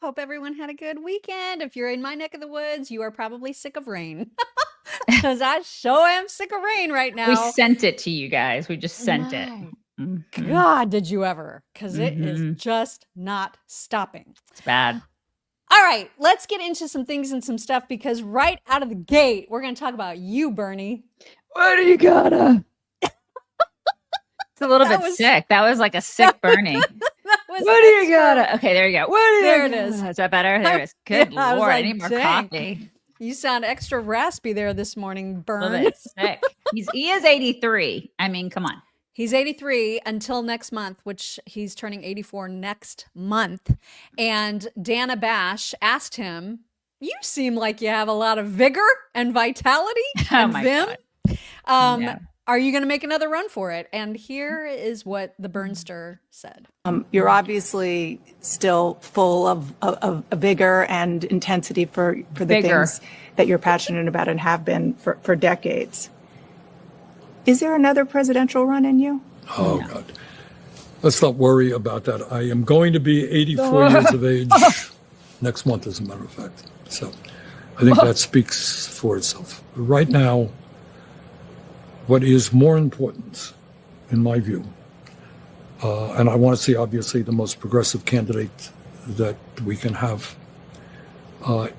Hope everyone had a good weekend. If you're in my neck of the woods, you are probably sick of rain. Because I sure am sick of rain right now. We sent it to you guys. We just sent it. God, did you ever? Because it is just not stopping. It's bad. All right, let's get into some things and some stuff, because right out of the gate, we're going to talk about you, Bernie. What do you gotta? It's a little bit sick. That was like a sick Bernie. What do you gotta? Okay, there you go. There it is. Is that better? There it is. Good Lord, I need more coffee. You sound extra raspy there this morning, Bern. A little bit sick. He is 83. I mean, come on. He's 83 until next month, which he's turning 84 next month. And Dana Bash asked him, "You seem like you have a lot of vigor and vitality and vim. Are you going to make another run for it?" And here is what the Bernster said. You're obviously still full of vigor and intensity for the things that you're passionate about and have been for decades. Is there another presidential run in you? Oh, no. God. Let's not worry about that. I am going to be 84 years of age next month, as a matter of fact. So I think that speaks for itself. Right now, what is more important, in my view, and I want to see, obviously, the most progressive candidate that we can have,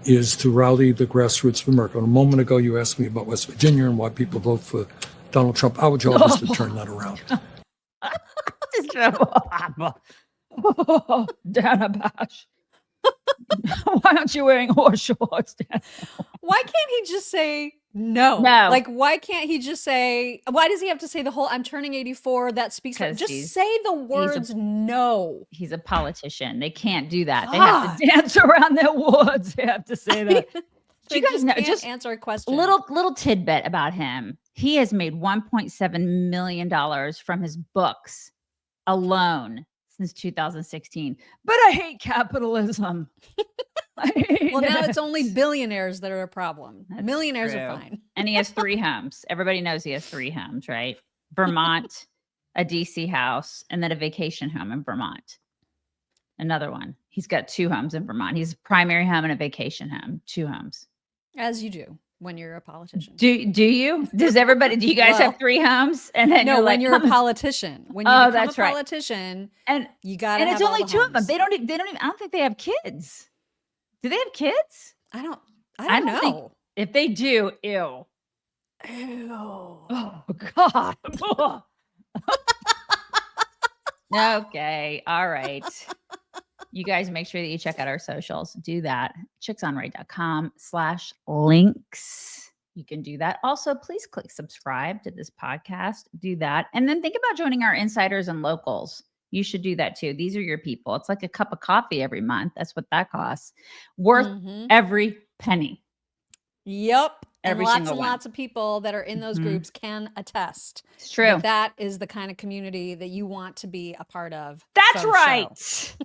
is to rally the grassroots of America. A moment ago, you asked me about West Virginia and why people vote for Donald Trump. Our job is to turn that around. Dana Bash. Why aren't you wearing horse shorts, Dana? Why can't he just say no? Like, why can't he just say, why does he have to say the whole, I'm turning 84, that speaks for, just say the words no. He's a politician. They can't do that. They have to dance around their words. They have to say that. Do you guys know? Just answer a question. Little tidbit about him. He has made $1.7 million from his books alone since 2016. But I hate capitalism. Well, now it's only billionaires that are a problem. Millionaires are fine. And he has 3 homes. Everybody knows he has 3 homes, right? Vermont, a DC house, and then a vacation home in Vermont. Another one. He's got 2 homes in Vermont. He's a primary home and a vacation home. 2 homes. As you do when you're a politician. Do you? Does everybody? Do you guys have 3 homes? And then when you're a politician. When you become a politician, and you got to. And it's only 2 of them. They don't even. I don't think they have kids. Do they have kids? I don't know. If they do, ew. Oh God. Okay. All right. You guys make sure that you check out our socials. Do that. chicksonright.com/links. You can do that. Also, please click subscribe to this podcast. Do that. And then think about joining our insiders and locals. You should do that too. These are your people. It's like a cup of coffee every month. That's what that costs. Worth every penny. Yep. Every and single one. Lots of people that are in those groups can attest. It's true. That is the kind of community that you want to be a part of. That's right.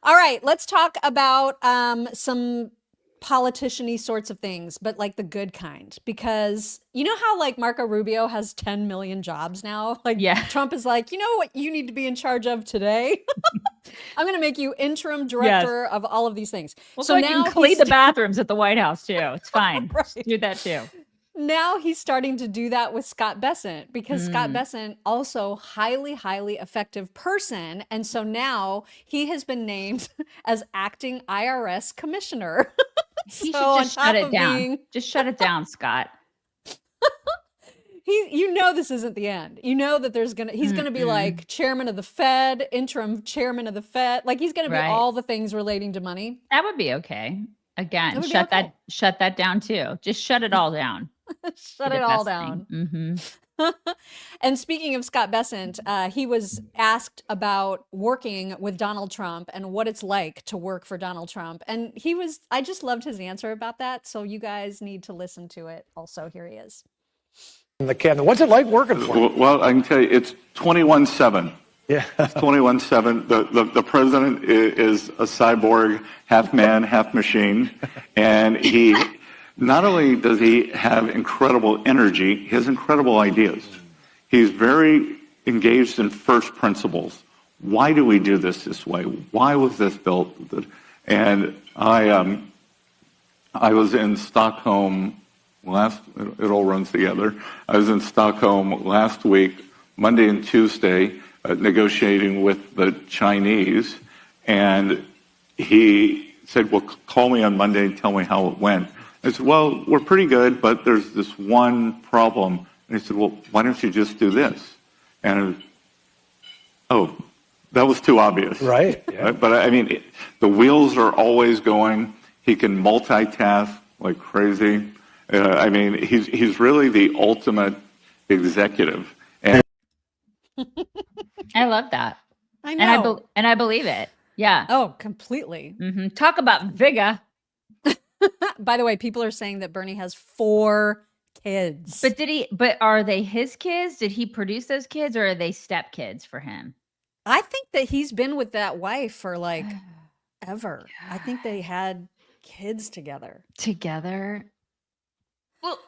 All right. Let's talk about some politician-y sorts of things, but like the good kind, because you know how like Marco Rubio has 10 million jobs now? Like Trump is like, you know what you need to be in charge of today? I'm going to make you interim director of all of these things. Well, so now you can clean the bathrooms at the White House too. It's fine. Do that too. Now he's starting to do that with Scott Bessent, because Scott Bessent also highly, highly effective person. And so now he has been named as acting IRS commissioner. He should just shut it down. Just shut it down, Scott. This isn't the end. You know that he's gonna be like chairman of the Fed, interim chairman of the Fed. Like he's gonna be all the things relating to money. That would be okay. Again, shut that down too. Just shut it all down. Shut it all down. And speaking of Scott Bessent, he was asked about working with Donald Trump and what it's like to work for Donald Trump. And I just loved his answer about that. So you guys need to listen to it. Also, here he is. What's it like working for him? Well, I can tell you, it's 21/7. Yeah. It's 21/7. The president is a cyborg, half man, half machine. And he, not only does he have incredible energy, he has incredible ideas. He's very engaged in first principles. why do we do this way? Why was this built? And I was in Stockholm it all runs together. I was in Stockholm last week, Monday and Tuesday, negotiating with the Chinese, and he said, well, call me on Monday and tell me how it went. I said, well, we're pretty good, but there's this one problem. And he said, well, why don't you just do this? And that was too obvious. Right. Yeah. But I mean, the wheels are always going. He can multitask like crazy. I mean, he's really the ultimate executive. And I love that. I know. And I believe it. Yeah. Oh, completely. Mm-hmm. Talk about vigor. By the way, people are saying that Bernie has 4 kids. But are they his kids? Did he produce those kids, or are they stepkids for him? I think that he's been with that wife for like ever. I think they had kids together. Together? Well,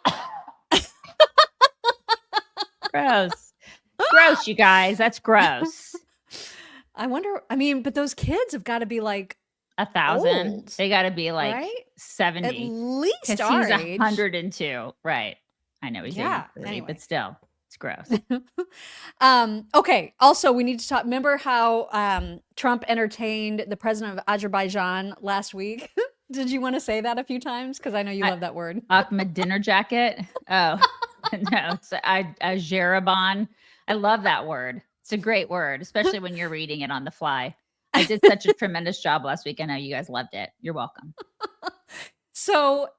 gross. Gross, you guys. That's gross. I wonder, I mean, but those kids have got to be like 1,000. old, They got to be like right? 70. At least Because our he's age. 102. Right. I know he's 83, anyway. but still, it's gross. Okay. Also, we need to talk. Remember how Trump entertained the president of Azerbaijan last week? Did you want to say that a few times? Because I know you love that word. Ahmed dinner jacket. Oh, no. It's Azerbaijan. I love that word. It's a great word, especially when you're reading it on the fly. I did such a tremendous job last week. I know you guys loved it. You're welcome. So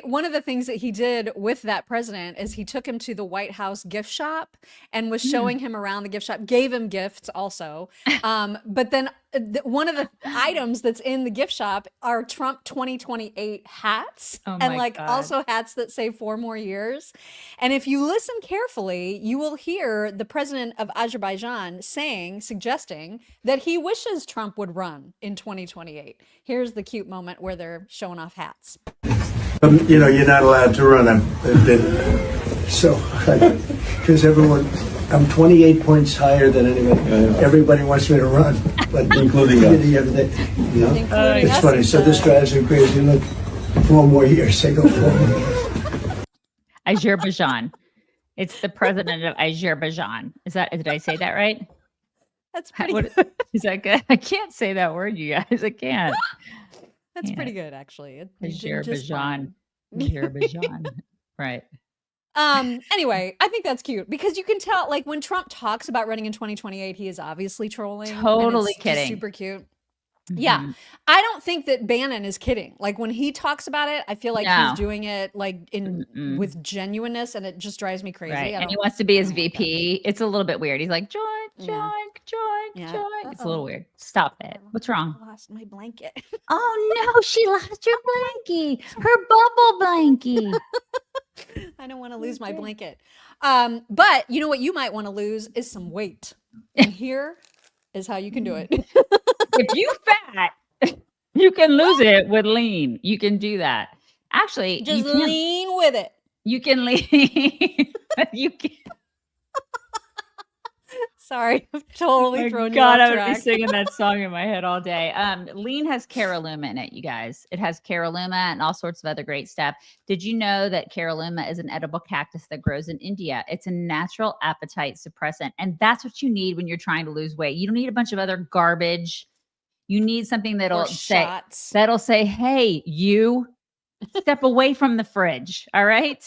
one of the things that he did with that president is he took him to the White House gift shop and was showing him around the gift shop, gave him gifts also. But then one of the items that's in the gift shop are Trump 2028 hats, and like God. also hats that say 4 more years. And if you listen carefully, you will hear the president of Azerbaijan suggesting that he wishes Trump would run in 2028. Here's the cute moment where they're showing off hats. You know, you're not allowed to run. Because I'm 28 points higher than anybody. Everybody wants me to run, but including us. Including It's us funny. So this drives me crazy. Look, 4 more years. They go 4 more years. Azerbaijan. It's the president of Azerbaijan. Did I say that right? That's pretty good. Is that good? I can't say that word, you guys. I can't. That's pretty good, actually. Azerbaijan. Azerbaijan. Right. Anyway, I think that's cute because you can tell, like, when Trump talks about running in 2028, he is obviously trolling. Totally just kidding. Super cute. Yeah. I don't think that Bannon is kidding. Like, when he talks about it, I feel like he's doing it like with genuineness, and it just drives me crazy. Right. And he wants to be his VP. It's a little bit weird. He's like, joink. It's a little weird. Stop it. What's wrong? I lost my blanket. Oh no, she lost her blankie. Her bubble blankie. I don't want to lose my blanket. But you know what you might want to lose is some weight. And here is how you can do it. If you fat, you can lose it with lean. You can do that. Actually, just lean with it. You can lean. You can. Sorry, I'm totally throwing you God, off I would track. be singing that song in my head all day. Lean has caralluma in it, you guys. It has caralluma and all sorts of other great stuff. Did you know that caralluma is an edible cactus that grows in India? It's a natural appetite suppressant, and that's what you need when you're trying to lose weight. You don't need a bunch of other garbage. You need something that'll say, "Hey, you step away from the fridge." All right.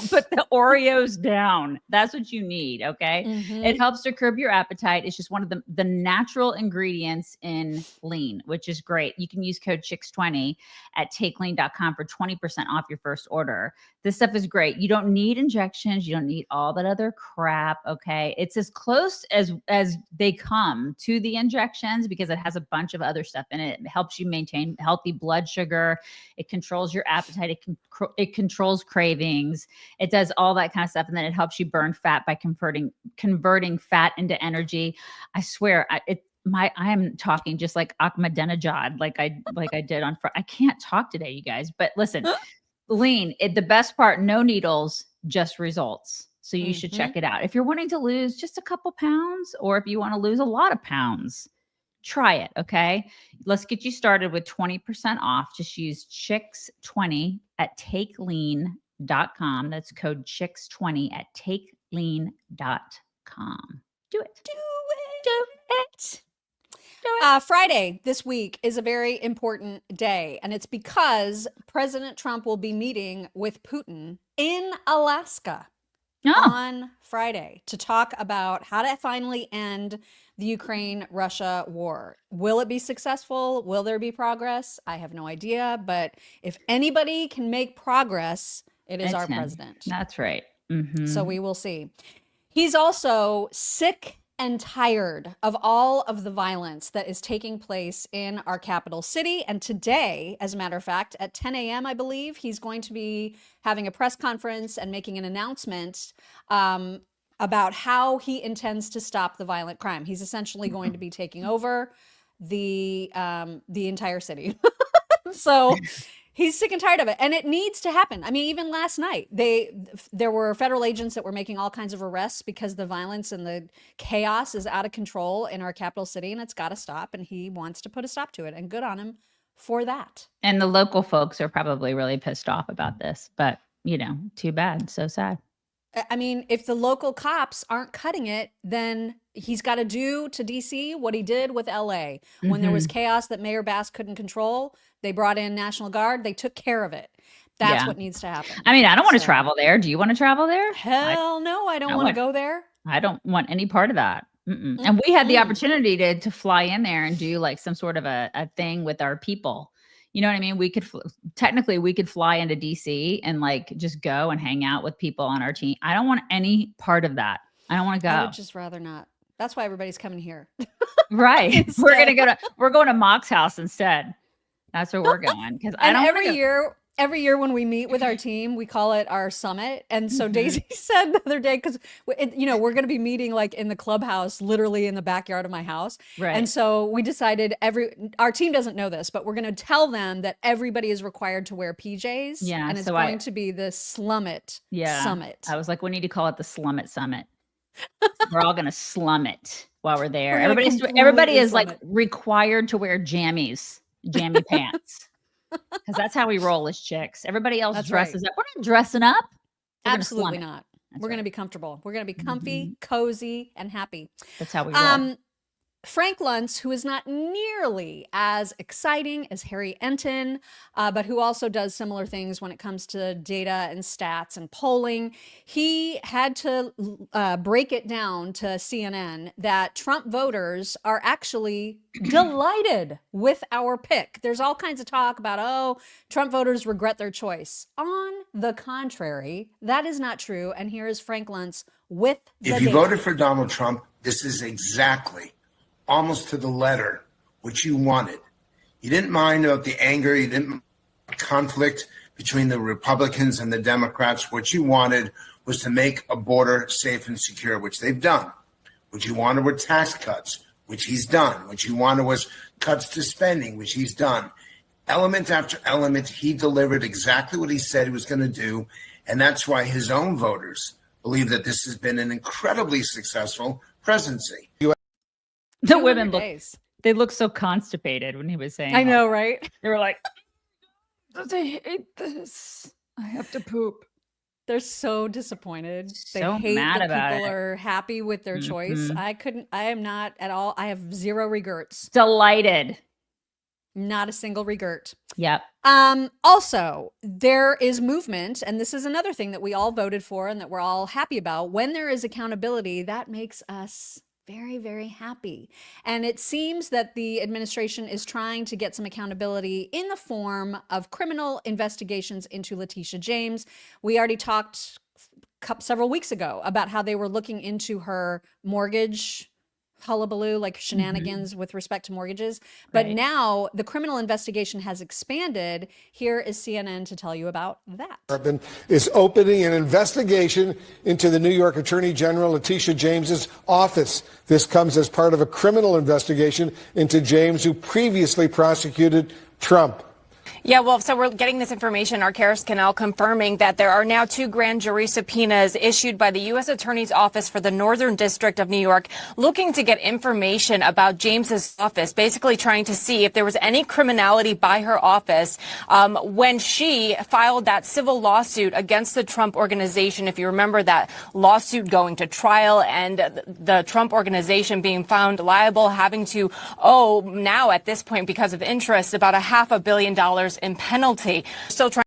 Put the Oreos down. That's what you need. Okay. It helps to curb your appetite. It's just one of the natural ingredients in lean, which is great. You can use code CHICKS20 at takelean.com for 20% off your first order. This stuff is great. You don't need injections. You don't need all that other crap. Okay. It's as close as they come to the injections because it has a bunch of other stuff in it. It helps you maintain healthy blood sugar. It controls your appetite. It controls cravings. It does all that kind of stuff. And then it helps you burn fat by converting fat into energy. I swear I am talking just like Ahmadinejad, like I did on Friday. I can't talk today, you guys, but listen, lean, the best part, no needles, just results. So you should check it out. If you're wanting to lose just a couple pounds, or if you want to lose a lot of pounds, try it. Okay. Let's get you started with 20% off. Just use Chicks20 at takelean.com. That's code Chicks20 at takelean.com. Do it. Do it. Friday this week is a very important day, and it's because President Trump will be meeting with Putin in Alaska on Friday to talk about how to finally end the Ukraine-Russia war. Will it be successful? Will there be progress? I have no idea, but if anybody can make progress, it is our president. That's right. So we will see. He's also sick and tired of all of the violence that is taking place in our capital city. And today, as a matter of fact, at 10 a.m., I believe, he's going to be having a press conference and making an announcement about how he intends to stop the violent crime. He's essentially going to be taking over the entire city. So he's sick and tired of it, and it needs to happen. I mean, even last night, there were federal agents that were making all kinds of arrests because the violence and the chaos is out of control in our capital city, and it's got to stop, and he wants to put a stop to it, and good on him for that. And the local folks are probably really pissed off about this, but, you know, too bad. So sad. I mean, if the local cops aren't cutting it, then he's got to do to DC what he did with LA. When there was chaos that Mayor Bass couldn't control, they brought in National Guard. They took care of it. That's what needs to happen. I mean, I don't want to travel there. Do you want to travel there? Hell no, I don't want to go there. I don't want any part of that. And we had the opportunity to fly in there and do like some sort of a thing with our people. You know what I mean? We could technically we could fly into DC and like just go and hang out with people on our team. I don't want any part of that. I don't want to go. I would just rather not. That's why everybody's coming here. Right. We're going to Mock's house instead. That's where we're going. Because I don't every year when we meet with our team, we call it our summit. And so Daisy said the other day, because you know, we're going to be meeting like in the clubhouse, literally in the backyard of my house. Right. And so we decided our team doesn't know this, but we're going to tell them that everybody is required to wear PJs. Yeah. And it's going to be the Slummit Summit. I was like, we need to call it the Slummit Summit. We're all going to slum it while we're there. Everybody is like required to wear jammy pants. Because that's how we roll as chicks. Everybody else dresses up. We're not dressing up. Absolutely not. We're going to be comfortable. We're going to be comfy, cozy, and happy. That's how we roll. Frank Luntz, who is not nearly as exciting as Harry Enton, but who also does similar things when it comes to data and stats and polling, he had to break it down to CNN that Trump voters are actually delighted with our pick. There's all kinds of talk about, Trump voters regret their choice. On the contrary, that is not true. And here is Frank Luntz with the If you voted for Donald Trump, this is exactly almost to the letter what you wanted. You didn't mind about the anger. You didn't mind conflict between the Republicans and the Democrats. What you wanted was to make a border safe and secure, which they've done. What you wanted were tax cuts, which he's done. What you wanted was cuts to spending, which he's done. Element after element, he delivered exactly what he said he was going to do. And that's why his own voters believe that this has been an incredibly successful presidency. The women look so constipated when he was saying I know, right? They were like, I hate this. I have to poop. They're so disappointed. They So hate mad that about people it. are happy with their choice. I am not at all. I have zero regrets. Delighted. Not a single regret. Yep. Also, there is movement, and this is another thing that we all voted for and that we're all happy about. When there is accountability, that makes us very, very happy. And it seems that the administration is trying to get some accountability in the form of criminal investigations into Letitia James. We already talked several weeks ago about how they were looking into her mortgage hullabaloo, like shenanigans with respect to mortgages. But now the criminal investigation has expanded. Here is CNN to tell you about that. Department is opening an investigation into the New York Attorney General Letitia James's office. This comes as part of a criminal investigation into James, who previously prosecuted Trump. Yeah, well, so we're getting this information, our Karis Canal confirming that there are now 2 grand jury subpoenas issued by the U.S. Attorney's Office for the Northern District of New York, looking to get information about James's office, basically trying to see if there was any criminality by her office when she filed that civil lawsuit against the Trump organization. If you remember that lawsuit going to trial and the Trump organization being found liable, having to owe now at this point because of interest about $500 million in penalty. Still trying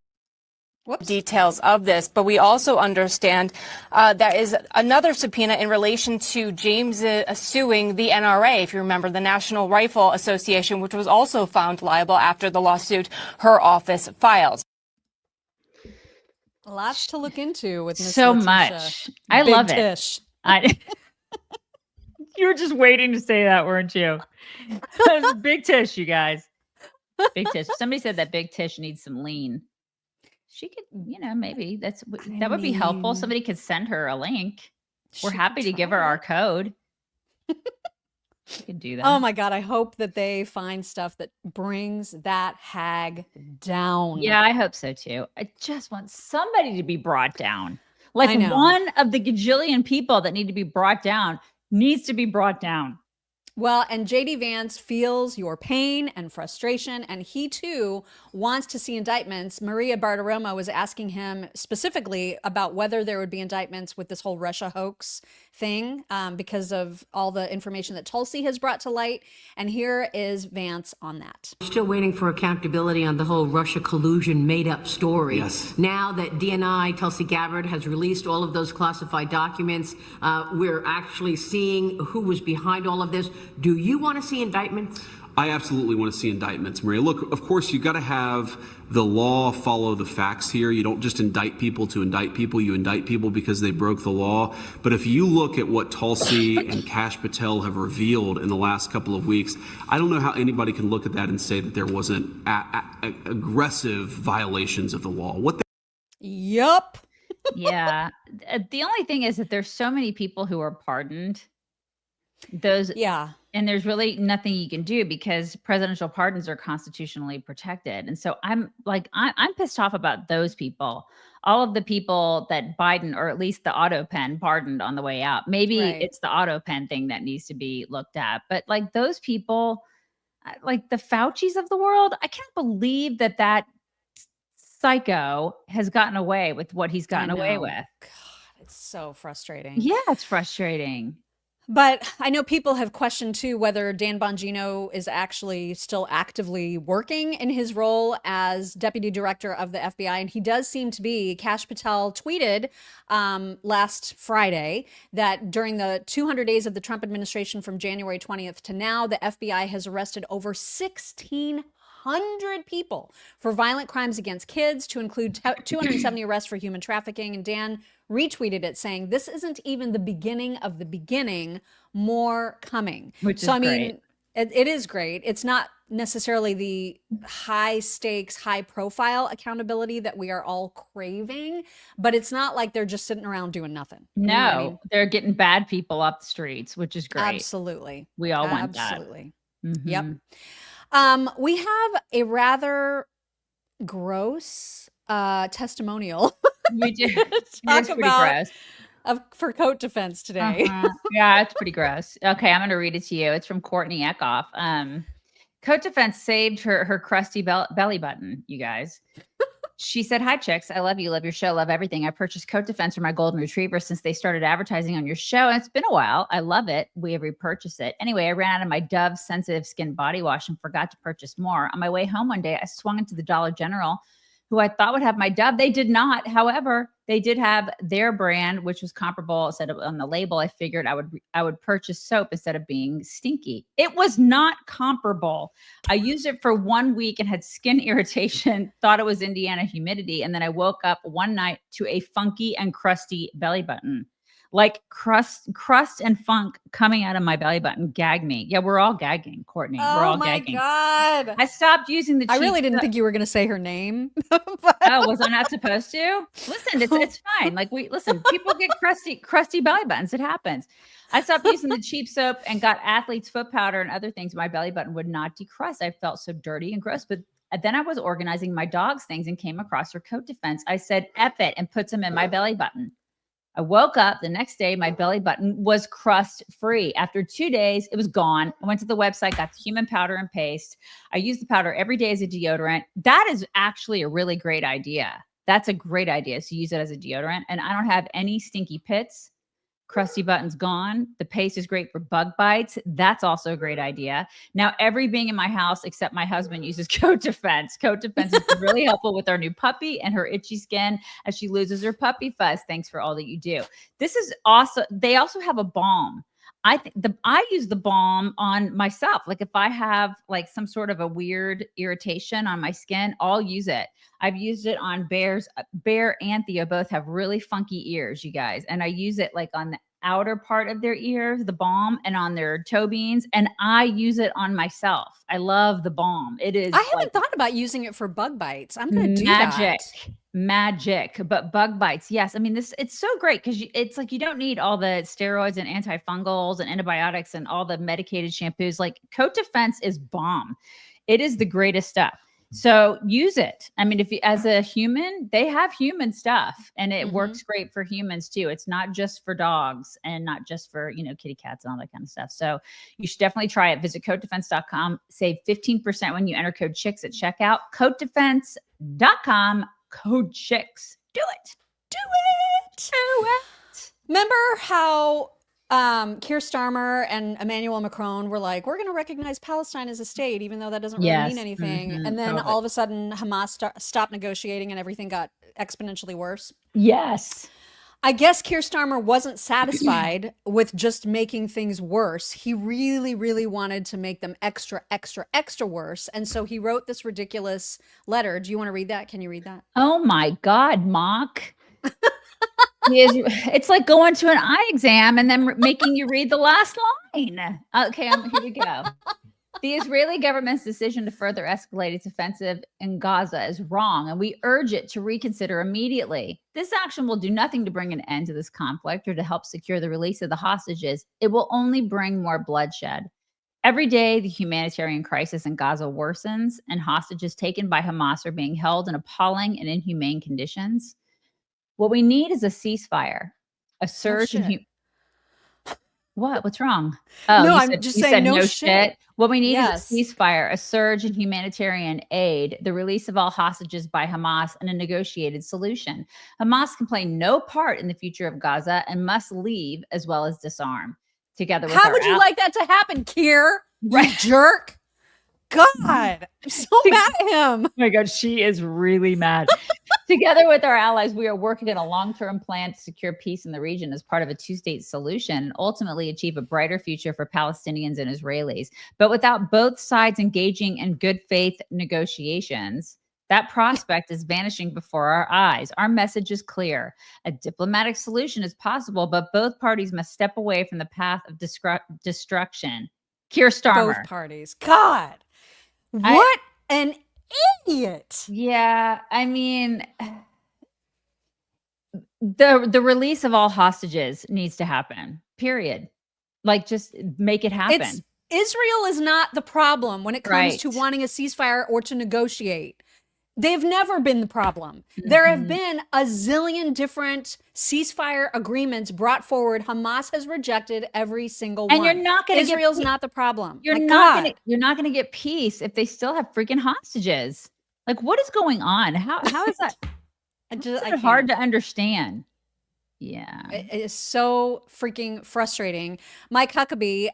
details of this, but we also understand there is another subpoena in relation to James suing the NRA, if you remember, the National Rifle Association, which was also found liable after the lawsuit her office filed. Lots to look into with Ms. So Letitia. much. I Big love Tish. it. You were just waiting to say that, weren't you? That was Big Tish, you guys. Big Tish. Somebody said that Big Tish needs some lean. She could, maybe that would be helpful. Somebody could send her a link. We're happy to give her our code. You can do that. Oh my God. I hope that they find stuff that brings that hag down. Yeah, I hope so too. I just want somebody to be brought down. Like I know. one of the gajillion people that need to be brought down needs to be brought down. Well, and JD Vance feels your pain and frustration, and he too wants to see indictments. Maria Bartiromo was asking him specifically about whether there would be indictments with this whole Russia hoax thing because of all the information that Tulsi has brought to light. And here is Vance on that. Still waiting for accountability on the whole Russia collusion made-up story. Yes. Now that DNI, Tulsi Gabbard, has released all of those classified documents, we're actually seeing who was behind all of this. Do you want to see indictments? I absolutely want to see indictments, Maria. Look, of course, you've got to have the law follow the facts here. You don't just indict people to indict people. You indict people because they broke the law. But if you look at what Tulsi and Kash Patel have revealed in the last couple of weeks, I don't know how anybody can look at that and say that there wasn't aggressive violations of the law. Yup. Yeah. The only thing is that there's so many people who are pardoned. And there's really nothing you can do because presidential pardons are constitutionally protected. And so I'm pissed off about those people. All of the people that Biden, or at least the auto pen, pardoned on the way out. Maybe it's the auto pen thing that needs to be looked at. But like those people, like the Faucis of the world, I can't believe that psycho has gotten away with what he's gotten away with. God, it's so frustrating. Yeah, it's frustrating. But I know people have questioned too whether Dan Bongino is actually still actively working in his role as deputy director of the FBI. And he does seem to be. Kash Patel tweeted last Friday that during the 200 days of the Trump administration from January 20th to now, the FBI has arrested over 1,600 people for violent crimes against kids, to include 270 arrests for human trafficking. And Dan retweeted it saying, "This isn't even the beginning of the beginning, more coming." Which is great. It is great. It's not necessarily the high stakes, high profile accountability that we are all craving, but it's not like they're just sitting around doing nothing. You know what I mean? They're getting bad people off the streets, which is great. Absolutely. We all want that. Absolutely. Mhm. Yep. We have a rather gross testimonial. We do. Talk about for coat defense today. Yeah, it's pretty gross. Okay, I'm going to read it to you. It's from Courtney Eckhoff. Coat defense saved her crusty belly button, you guys. She said, "Hi, chicks. I love you. Love your show. Love everything. I purchased coat defense for my golden retriever since they started advertising on your show. And it's been a while. I love it. We have repurchased it. Anyway, I ran out of my Dove sensitive skin body wash and forgot to purchase more. On my way home one day, I swung into the Dollar General, who I thought would have my Dove. They did not. However, they did have their brand, which was comparable. It said on the label. I figured I would purchase soap instead of being stinky. It was not comparable. I used it for 1 week and had skin irritation, thought it was Indiana humidity. And then I woke up one night to a funky and crusty belly button. like crust and funk coming out of my belly button. Gag me. Yeah, we're all gagging, Courtney. We're Oh all my gagging. God. I stopped using the I really cheap didn't stuff. think you were going to say her name. Oh, was I not supposed to? Listen, it's fine. Like people get crusty belly buttons. It happens. I stopped using the cheap soap and got athlete's foot powder and other things. My belly button would not decrust. I felt so dirty and gross. But then I was organizing my dog's things and came across her coat defense. I said, F it, and put some in my belly button. I woke up the next day, my belly button was crust free. After 2 days, it was gone. I went to the website, got the human powder and paste. I use the powder every day as a deodorant. That is actually a really great idea. That's a great idea to use it as a deodorant. And I don't have any stinky pits. Crusty button's gone. The paste is great for bug bites. That's also a great idea. Now, every being in my house except my husband uses Coat Defense. Coat Defense has been really helpful with our new puppy and her itchy skin as she loses her puppy fuzz. Thanks for all that you do. This is awesome. They also have a balm. I use the balm on myself. Like if I have like some sort of a weird irritation on my skin, I'll use it. I've used it on Bear and Theo both have really funky ears, you guys. And I use it like on the outer part of their ears, the balm, and on their toe beans. And I use it on myself. I love the balm. It is. I haven't thought about using it for bug bites. I'm going to do that. Magic, but bug bites. Yes. I mean, it's so great because it's like you don't need all the steroids and antifungals and antibiotics and all the medicated shampoos. Like Coat Defense is bomb. It is the greatest stuff. So use it. I mean, if you, as a human, they have human stuff and it works great for humans too. It's not just for dogs and not just for, kitty cats and all that kind of stuff. So you should definitely try it. Visit coatdefense.com, save 15% when you enter code CHICKS at checkout. coatdefense.com, code CHICKS. Do it. Do it. Remember how Keir Starmer and Emmanuel Macron were like, we're going to recognize Palestine as a state, even though that doesn't really mean anything. And then all of a sudden, Hamas stopped negotiating and everything got exponentially worse. Yes. I guess Keir Starmer wasn't satisfied with just making things worse. He really, really wanted to make them extra, extra, extra worse. And so he wrote this ridiculous letter. Do you want to read that? Can you read that? Oh my God, Mock. It's like going to an eye exam and then making you read the last line. Okay, here we go. The Israeli government's decision to further escalate its offensive in Gaza is wrong, and we urge it to reconsider immediately. This action will do nothing to bring an end to this conflict or to help secure the release of the hostages. It will only bring more bloodshed. Every day, the humanitarian crisis in Gaza worsens, and hostages taken by Hamas are being held in appalling and inhumane conditions. What we need is a ceasefire, a surge in What's wrong? Oh, no, I'm just saying no shit. What we need is a ceasefire, a surge in humanitarian aid, the release of all hostages by Hamas, and a negotiated solution. Hamas can play no part in the future of Gaza and must leave as well as disarm. Together with How would you like that to happen, Keir? You jerk. God, I'm so mad at him. Oh my God, she is really mad. Together with our allies, we are working on a long-term plan to secure peace in the region as part of a two-state solution and ultimately achieve a brighter future for Palestinians and Israelis. But without both sides engaging in good faith negotiations, that prospect is vanishing before our eyes. Our message is clear. A diplomatic solution is possible, but both parties must step away from the path of destruction. Keir Starmer. Both parties. God. What an idiot. Yeah, I mean, the release of all hostages needs to happen, period. Like, just make it happen. Israel is not the problem when it comes to wanting a ceasefire or to negotiate. They've never been the problem. There have been a zillion different ceasefire agreements brought forward. Hamas has rejected every single one. And you're not going to Israel's not the problem. You're not going to get peace if they still have freaking hostages. Like, what is going on? How is that? It's hard to understand. Yeah. It is so freaking frustrating. Mike Huckabee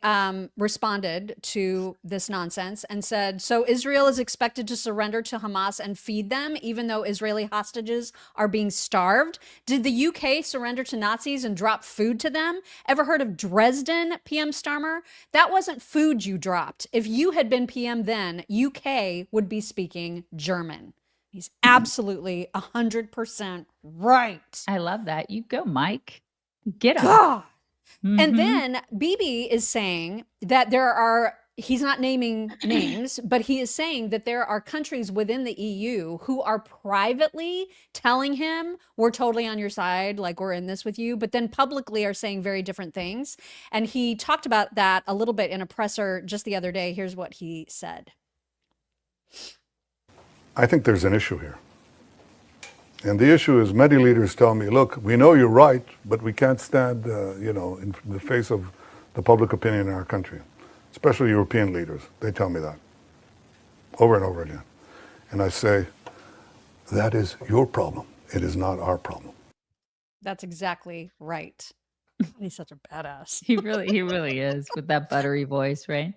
responded to this nonsense and said, so Israel is expected to surrender to Hamas and feed them, even though Israeli hostages are being starved. Did the UK surrender to Nazis and drop food to them? Ever heard of Dresden, PM Starmer? That wasn't food you dropped. If you had been PM then, UK would be speaking German. He's absolutely 100% right. I love that. You go, Mike. Get him. God. Mhm. And then Bibi is saying that he's not naming names, but he is saying that there are countries within the EU who are privately telling him, we're totally on your side, like we're in this with you, but then publicly are saying very different things. And he talked about that a little bit in a presser just the other day. Here's what he said. I think there's an issue here. And the issue is many leaders tell me, look, we know you're right, but we can't stand, in the face of the public opinion in our country, especially European leaders. They tell me that over and over again. And I say, that is your problem. It is not our problem. That's exactly right. He's such a badass. He really is, with that buttery voice, right?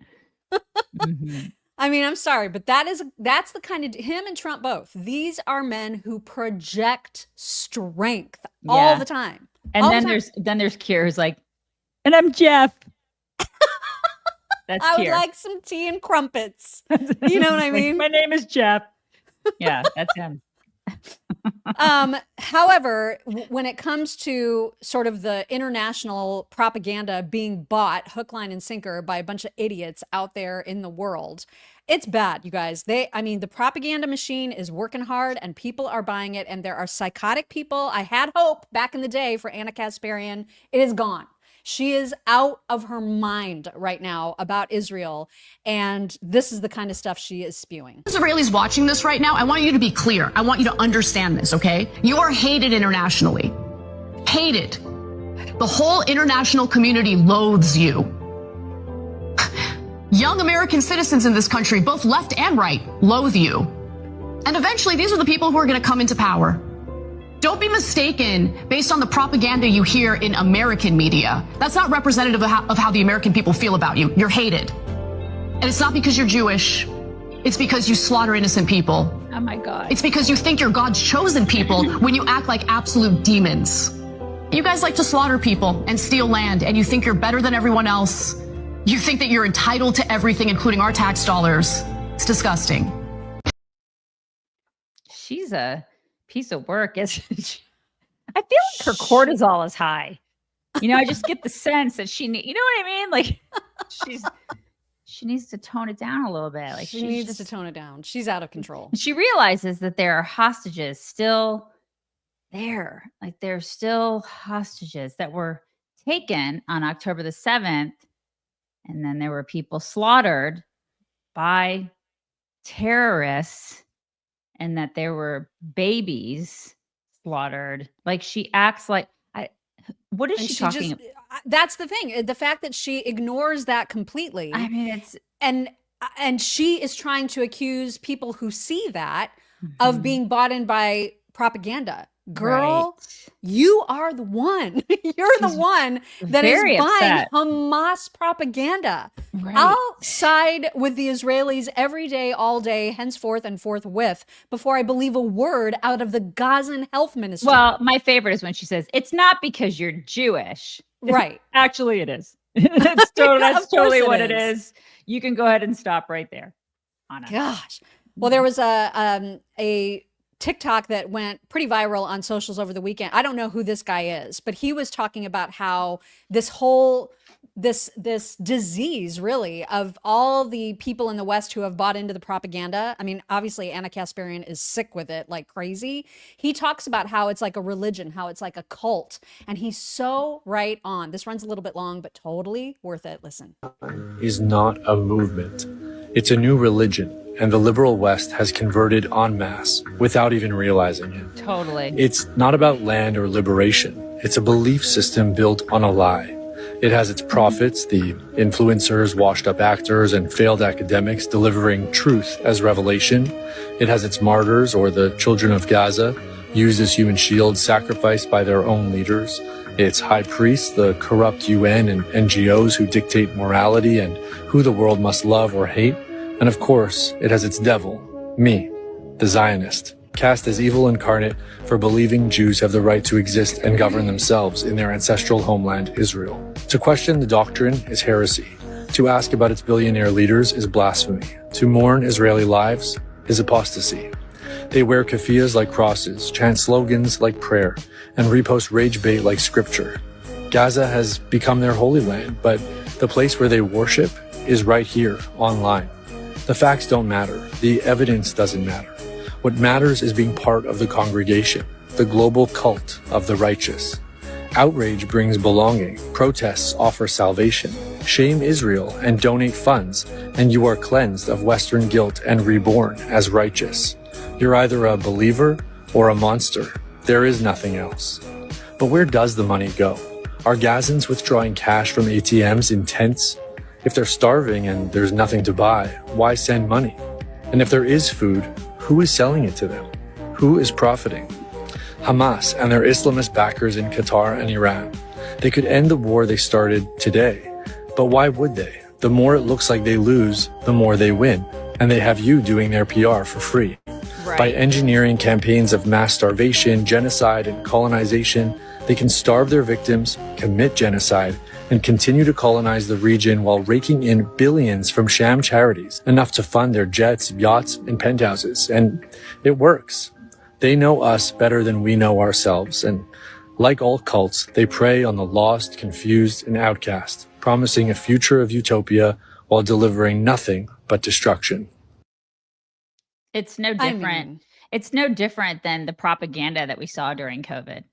Mhm. I mean, I'm sorry, but that's the kind of, him and Trump both. These are men who project strength all Yeah. the time. And All then the time. there's Keir who's like, and I'm Jeff. That's I would Keir. like some tea and crumpets. You know what I Like, mean? my name is Jeff. Yeah, that's him. However, when it comes to sort of the international propaganda being bought hook, line, and sinker by a bunch of idiots out there in the world, it's bad, you guys. The propaganda machine is working hard and people are buying it. And there are psychotic people. I had hope back in the day for Anna Kasparian. It is gone. She is out of her mind right now about Israel. And this is the kind of stuff she is spewing. Israelis watching this right now, I want you to be clear. I want you to understand this, okay? You are hated internationally. Hated. The whole international community loathes you. Young American citizens in this country, both left and right, loathe you. And eventually, these are the people who are going to come into power. Don't be mistaken based on the propaganda you hear in American media. That's not representative of how the American people feel about you. You're hated. And it's not because you're Jewish. It's because you slaughter innocent people. Oh my God. It's because you think you're God's chosen people when you act like absolute demons. You guys like to slaughter people and steal land, and you think you're better than everyone else. You think that you're entitled to everything, including our tax dollars. It's disgusting. She's a piece of work, isn't she? I feel like her cortisol is high. I just get the sense that you know what I mean? Like she needs to tone it down a little bit. Like She needs to tone it down. She's out of control. She realizes that there are hostages still there. Like there's still hostages that were taken on October the 7th. And then there were people slaughtered by terrorists, and that there were babies slaughtered. Like she acts like, what is she talking about? That's the thing. The fact that she ignores that completely. I mean, it's and she is trying to accuse people who see that of being bought in by propaganda. Girl, you are the one. You're the one that is buying upset. Hamas propaganda. Right. I'll side with the Israelis every day, all day, henceforth and forthwith, before I believe a word out of the Gazan health ministry. Well, my favorite is when she says, it's not because you're Jewish. Right. Actually, it is. That's totally what it is. is. You can go ahead and stop right there. Anna. Gosh. Well, there was a TikTok that went pretty viral on socials over the weekend. I don't know who this guy is, but he was talking about how this disease really of all the people in the West who have bought into the propaganda. I mean, obviously Anna Kasparian is sick with it like crazy. He talks about how it's like a religion, how it's like a cult. And he's so right on. This runs a little bit long, but totally worth it. Listen. Is not a movement. It's a new religion. And the liberal West has converted en masse without even realizing it. Totally. It's not about land or liberation. It's a belief system built on a lie. It has its prophets, the influencers, washed up actors, and failed academics delivering truth as revelation. It has its martyrs, or the children of Gaza, used as human shields, sacrificed by their own leaders. Its high priests, the corrupt UN and NGOs who dictate morality and who the world must love or hate. And of course, it has its devil, me, the Zionist, cast as evil incarnate for believing Jews have the right to exist and govern themselves in their ancestral homeland, Israel. To question the doctrine is heresy. To ask about its billionaire leaders is blasphemy. To mourn Israeli lives is apostasy. They wear keffiyehs like crosses, chant slogans like prayer, and repost rage bait like scripture. Gaza has become their holy land, but the place where they worship is right here, online. The facts don't matter. The evidence doesn't matter. What matters is being part of the congregation, the global cult of the righteous. Outrage brings belonging. Protests offer salvation. Shame Israel and donate funds, and you are cleansed of Western guilt and reborn as righteous. You're either a believer or a monster. There is nothing else. But where does the money go? Are Gazans withdrawing cash from ATMs in tents? If they're starving and there's nothing to buy, why send money? And if there is food, who is selling it to them? Who is profiting? Hamas and their Islamist backers in Qatar and Iran. They could end the war they started today. But why would they? The more it looks like they lose, the more they win. And they have you doing their PR for free. Right. By engineering campaigns of mass starvation, genocide, and colonization, they can starve their victims, commit genocide, and continue to colonize the region while raking in billions from sham charities, enough to fund their jets, yachts, and penthouses. And it works. They know us better than we know ourselves. And like all cults, they prey on the lost, confused, and outcast, promising a future of utopia while delivering nothing but destruction. It's no different. It's no different than the propaganda that we saw during COVID.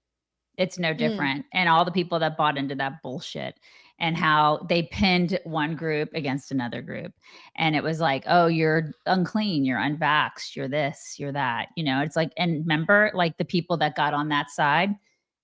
It's no different. And all the people that bought into that bullshit and how they pinned one group against another group. And it was like, oh, you're unclean, you're unvaxxed, you're this, you're that. You know, it's like, and remember, like the people that got on that side,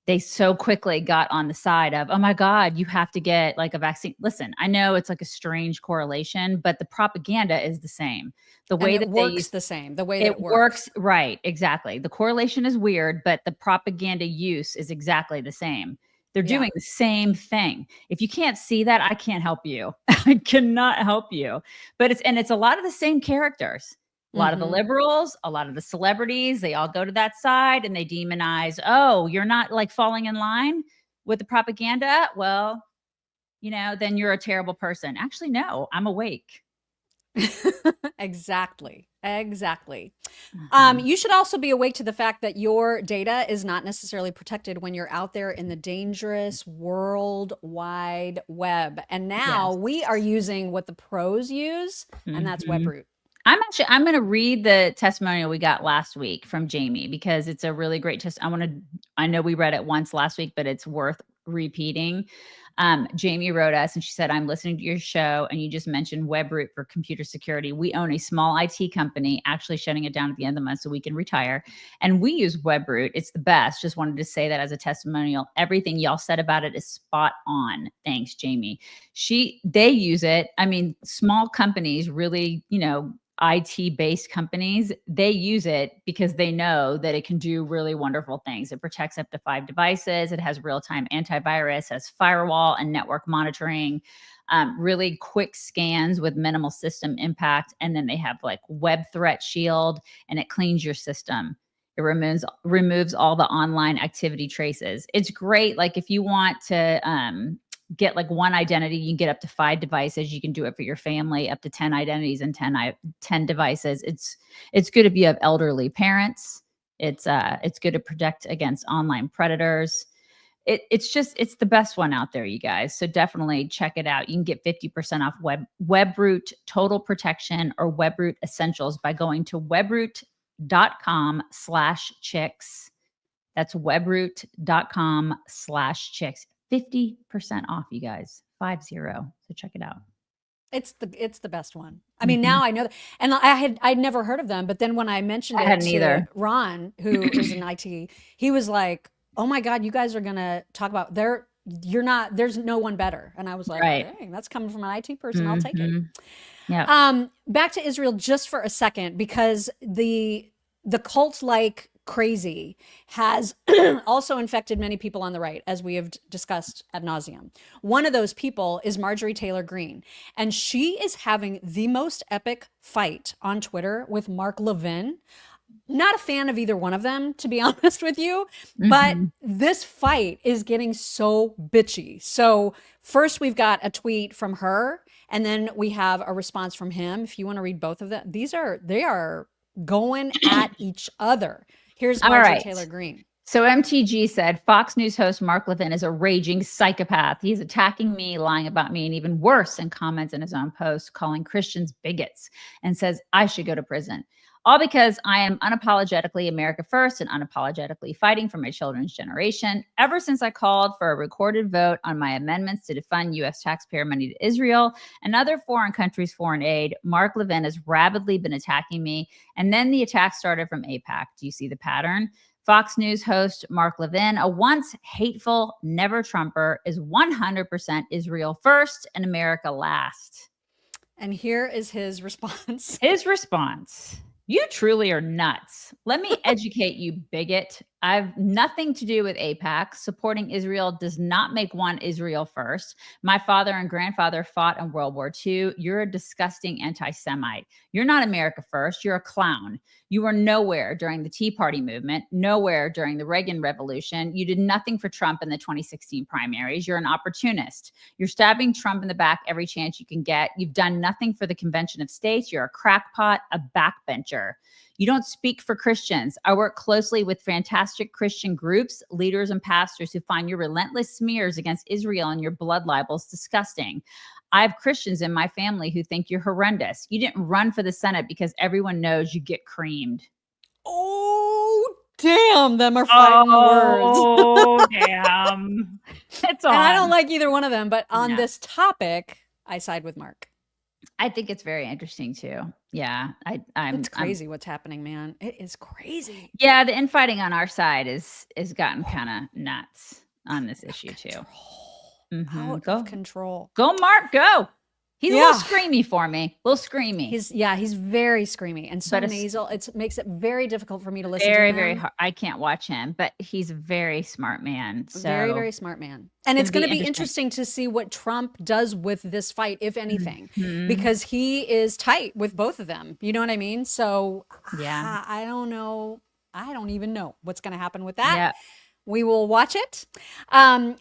they so quickly got on the side of, oh my God, you have to get like a vaccine. Listen, I know it's like a strange correlation, but the propaganda is the same. The way that it works the same. The way that it works. Right. Exactly. The correlation is weird, but the propaganda use is exactly the same. They're doing the same thing. If you can't see that, I can't help you. I cannot help you. But it's a lot of the same characters. A lot of the liberals, a lot of the celebrities, they all go to that side and they demonize, oh, you're not like falling in line with the propaganda. Well, you know, then you're a terrible person. Actually, no, I'm awake. Exactly. You should also be awake to the fact that your data is not necessarily protected when you're out there in the dangerous World Wide Web. And now we are using what the pros use, and that's Webroot. I'm going to read the testimonial we got last week from Jamie because it's a really great I know we read it once last week, but it's worth repeating. Jamie wrote us and she said, I'm listening to your show and you just mentioned Webroot for computer security. We own a small IT company, actually shutting it down at the end of the month so we can retire. And we use Webroot. It's the best. Just wanted to say that as a testimonial. Everything y'all said about it is spot on. Thanks, Jamie. They use it. I mean, small companies really, you know, IT-based companies, they use it because they know that it can do really wonderful things. It protects up to 5 devices. It has real-time antivirus, has firewall and network monitoring, really quick scans with minimal system impact. And then they have like web threat shield, and it cleans your system. It removes all the online activity traces. It's great. Like if you want to get like one identity, you can get up to 5 devices. You can do it for your family, up to 10 identities and 10 devices. It's good if you have elderly parents. It's good to protect against online predators. It's the best one out there, you guys. So definitely check it out. You can get 50% off Webroot Total Protection or Webroot Essentials by going to webroot.com/chicks. That's webroot.com/chicks. 50% off, you guys. 50. So check it out. It's the best one. I mean, now I know that, and I'd never heard of them, but then when I mentioned it to Ron, who is in IT, he was like, "Oh my God, you guys are gonna talk about there's no one better." And I was like, "Dang, that's coming from an IT person. I'll take it." Yeah. Back to Israel just for a second, because the cult like crazy has also infected many people on the right, as we have discussed ad nauseum. One of those people is Marjorie Taylor Greene, and she is having the most epic fight on Twitter with Mark Levin. Not a fan of either one of them, to be honest with you, but this fight is getting so bitchy. So first we've got a tweet from her, and then we have a response from him. If you want to read both of them, they are going at each other. Here's Marjorie Taylor Greene. So MTG said, Fox News host Mark Levin is a raging psychopath. He's attacking me, lying about me, and even worse, in comments in his own post, calling Christians bigots, and says I should go to prison. All because I am unapologetically America first and unapologetically fighting for my children's generation. Ever since I called for a recorded vote on my amendments to defund U.S. taxpayer money to Israel and other foreign countries' foreign aid, Mark Levin has rapidly been attacking me. And then the attack started from AIPAC. Do you see the pattern? Fox News host Mark Levin, a once hateful never Trumper, is 100% Israel first and America last. And here is his response. His response. You truly are nuts. Let me educate you, bigot. I've nothing to do with AIPAC. Supporting Israel does not make one Israel first. My father and grandfather fought in World War II. You're a disgusting anti-Semite. You're not America first. You're a clown. You were nowhere during the Tea Party movement, nowhere during the Reagan Revolution. You did nothing for Trump in the 2016 primaries. You're an opportunist. You're stabbing Trump in the back every chance you can get. You've done nothing for the Convention of States. You're a crackpot, a backbencher. You don't speak for Christians. I work closely with fantastic Christian groups, leaders, and pastors who find your relentless smears against Israel and your blood libels disgusting. I have Christians in my family who think you're horrendous. You didn't run for the Senate because everyone knows you get creamed. Oh, damn. Them are fighting words. Oh, damn. It's on. And I don't like either one of them, but on No. this topic, I side with Mark. I think it's very interesting too. Yeah, It's crazy what's happening, man. It is crazy. Yeah, the infighting on our side is gotten kind of nuts on this issue too. Out of control. Go, Mark, go. He's a Yeah. little screamy for me. A little screamy. He's very screamy and so But nasal. It makes it very difficult for me to listen to very, him. very hard. I can't watch him, but he's a very smart man. So Very, very smart man. And it's going to be interesting. interesting to see what Trump does with this fight, if anything, Mhm. because he is tight with both of them. You know what I mean? So Yeah. I don't know. I don't even know what's going to happen with that. Yeah. We will watch it.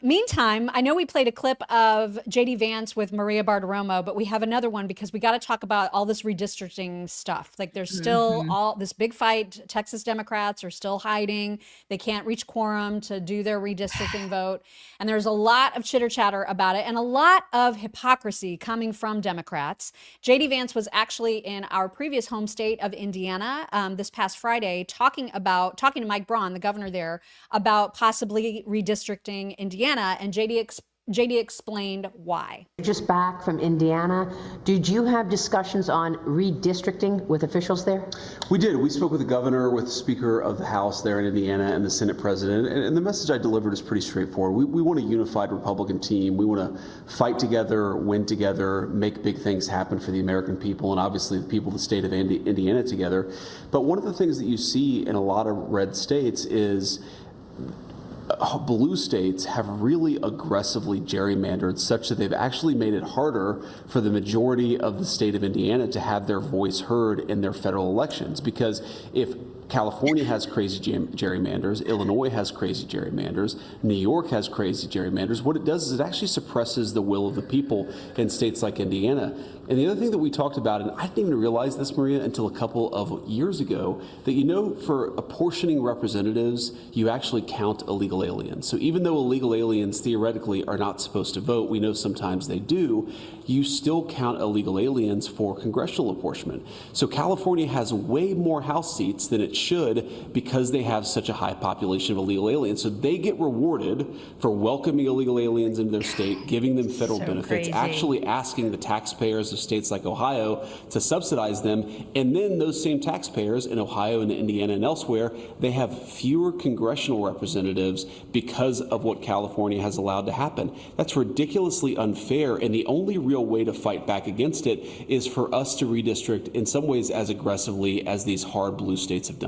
Meantime, I know we played a clip of JD Vance with Maria Bartiromo, but we have another one because we got to talk about all this redistricting stuff. Like there's still all this big fight. Texas Democrats are still hiding. They can't reach quorum to do their redistricting vote. And there's a lot of chitter chatter about it and a lot of hypocrisy coming from Democrats. JD Vance was actually in our previous home state of Indiana this past Friday talking to Mike Braun, the governor there, about possibly redistricting Indiana, and JD explained why. Just back from Indiana, did you have discussions on redistricting with officials there? We did. We spoke with the governor, with the Speaker of the House there in Indiana, and the Senate President. And the message I delivered is pretty straightforward. We want a unified Republican team. We want to fight together, win together, make big things happen for the American people, and obviously the people of the state of Indiana together. But one of the things that you see in a lot of red states is blue states have really aggressively gerrymandered such that they've actually made it harder for the majority of the state of Indiana to have their voice heard in their federal elections. Because if California has crazy gerrymanders, Illinois has crazy gerrymanders, New York has crazy gerrymanders, what it does is it actually suppresses the will of the people in states like Indiana. And the other thing that we talked about, and I didn't even realize this, Maria, until a couple of years ago, that for apportioning representatives, you actually count illegal aliens. So even though illegal aliens theoretically are not supposed to vote, we know sometimes they do, you still count illegal aliens for congressional apportionment. So California has way more House seats than it should because they have such a high population of illegal aliens. So they get rewarded for welcoming illegal aliens into their state, giving them federal benefits, actually asking the taxpayers of states like Ohio to subsidize them. And then those same taxpayers in Ohio and Indiana and elsewhere, they have fewer congressional representatives because of what California has allowed to happen. That's ridiculously unfair. And the only real way to fight back against it is for us to redistrict in some ways as aggressively as these hard blue states have done.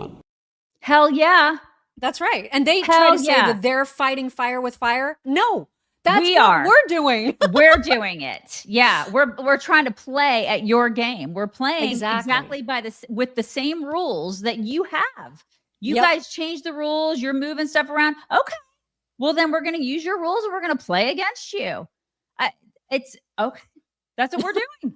Hell yeah. That's right. And they try to say that they're fighting fire with fire. No, that's what we're doing. We're doing it. Yeah. We're trying to play at your game. We're playing exactly with the same rules that you have. You guys change the rules. You're moving stuff around. Okay. Well, then we're going to use your rules and we're going to play against you. It's okay. That's what we're doing.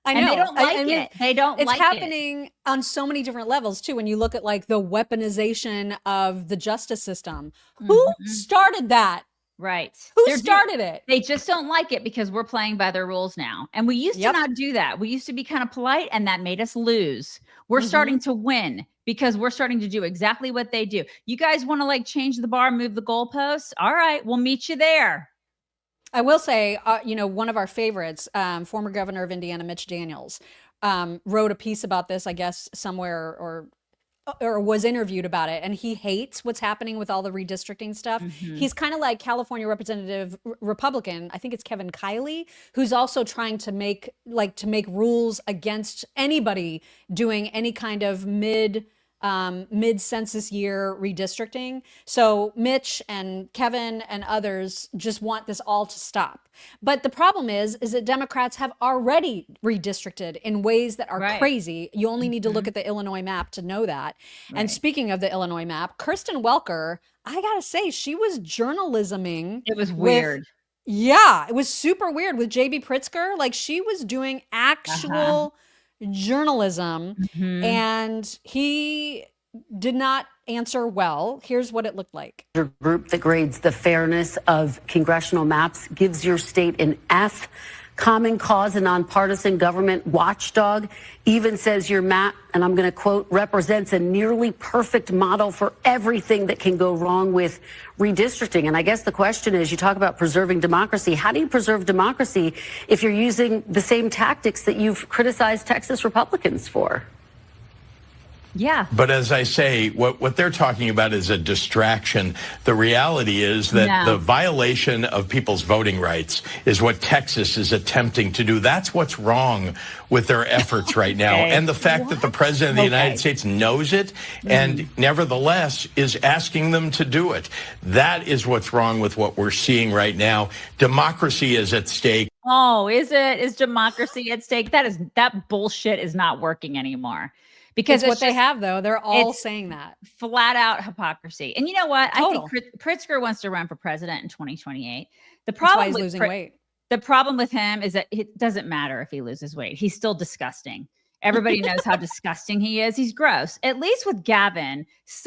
I know. And they don't like I mean, it. They don't like it. It's happening on so many different levels too. When you look at like the weaponization of the justice system, who started that? Right. Who started it? They just don't like it because we're playing by their rules now. And we used to not do that. We used to be kind of polite, and that made us lose. We're starting to win because we're starting to do exactly what they do. You guys want to like change the bar, move the goalposts? All right, we'll meet you there. I will say, one of our favorites, former governor of Indiana, Mitch Daniels, wrote a piece about this, I guess, somewhere or was interviewed about it. And he hates what's happening with all the redistricting stuff. He's kind of like California Representative Republican, I think it's Kevin Kiley, who's also trying to make rules against anybody doing any kind of mid-census year redistricting. So Mitch and Kevin and others just want this all to stop. But the problem is that Democrats have already redistricted in ways that are crazy. You only need to look at the Illinois map to know that. And speaking of the Illinois map, Kristen Welker, I gotta say, she was journalisming. It was weird. Yeah, it was super weird with JB Pritzker. Like, she was doing actual journalism, and he did not answer well. Here's what it looked like. Your group that grades the fairness of congressional maps gives your state an F. Common Cause, a nonpartisan government watchdog, even says your map, and I'm going to quote, represents a nearly perfect model for everything that can go wrong with redistricting. And I guess the question is, you talk about preserving democracy. How do you preserve democracy if you're using the same tactics that you've criticized Texas Republicans for? Yeah. But as I say, what they're talking about is a distraction. The reality is that the violation of people's voting rights is what Texas is attempting to do. That's what's wrong with their efforts right now. And the fact that the president of the United States knows it and nevertheless is asking them to do it. That is what's wrong with what we're seeing right now. Democracy is at stake. Oh, is it? Is democracy at stake? That bullshit is not working anymore. Because it's what they have, though. They're all saying that. Flat out hypocrisy. And you know what? I think Pritzker wants to run for president in 2028. The problem That's why he's losing weight. The problem with him is that it doesn't matter if he loses weight. He's still disgusting. Everybody knows how disgusting he is. He's gross. At least with Gavin,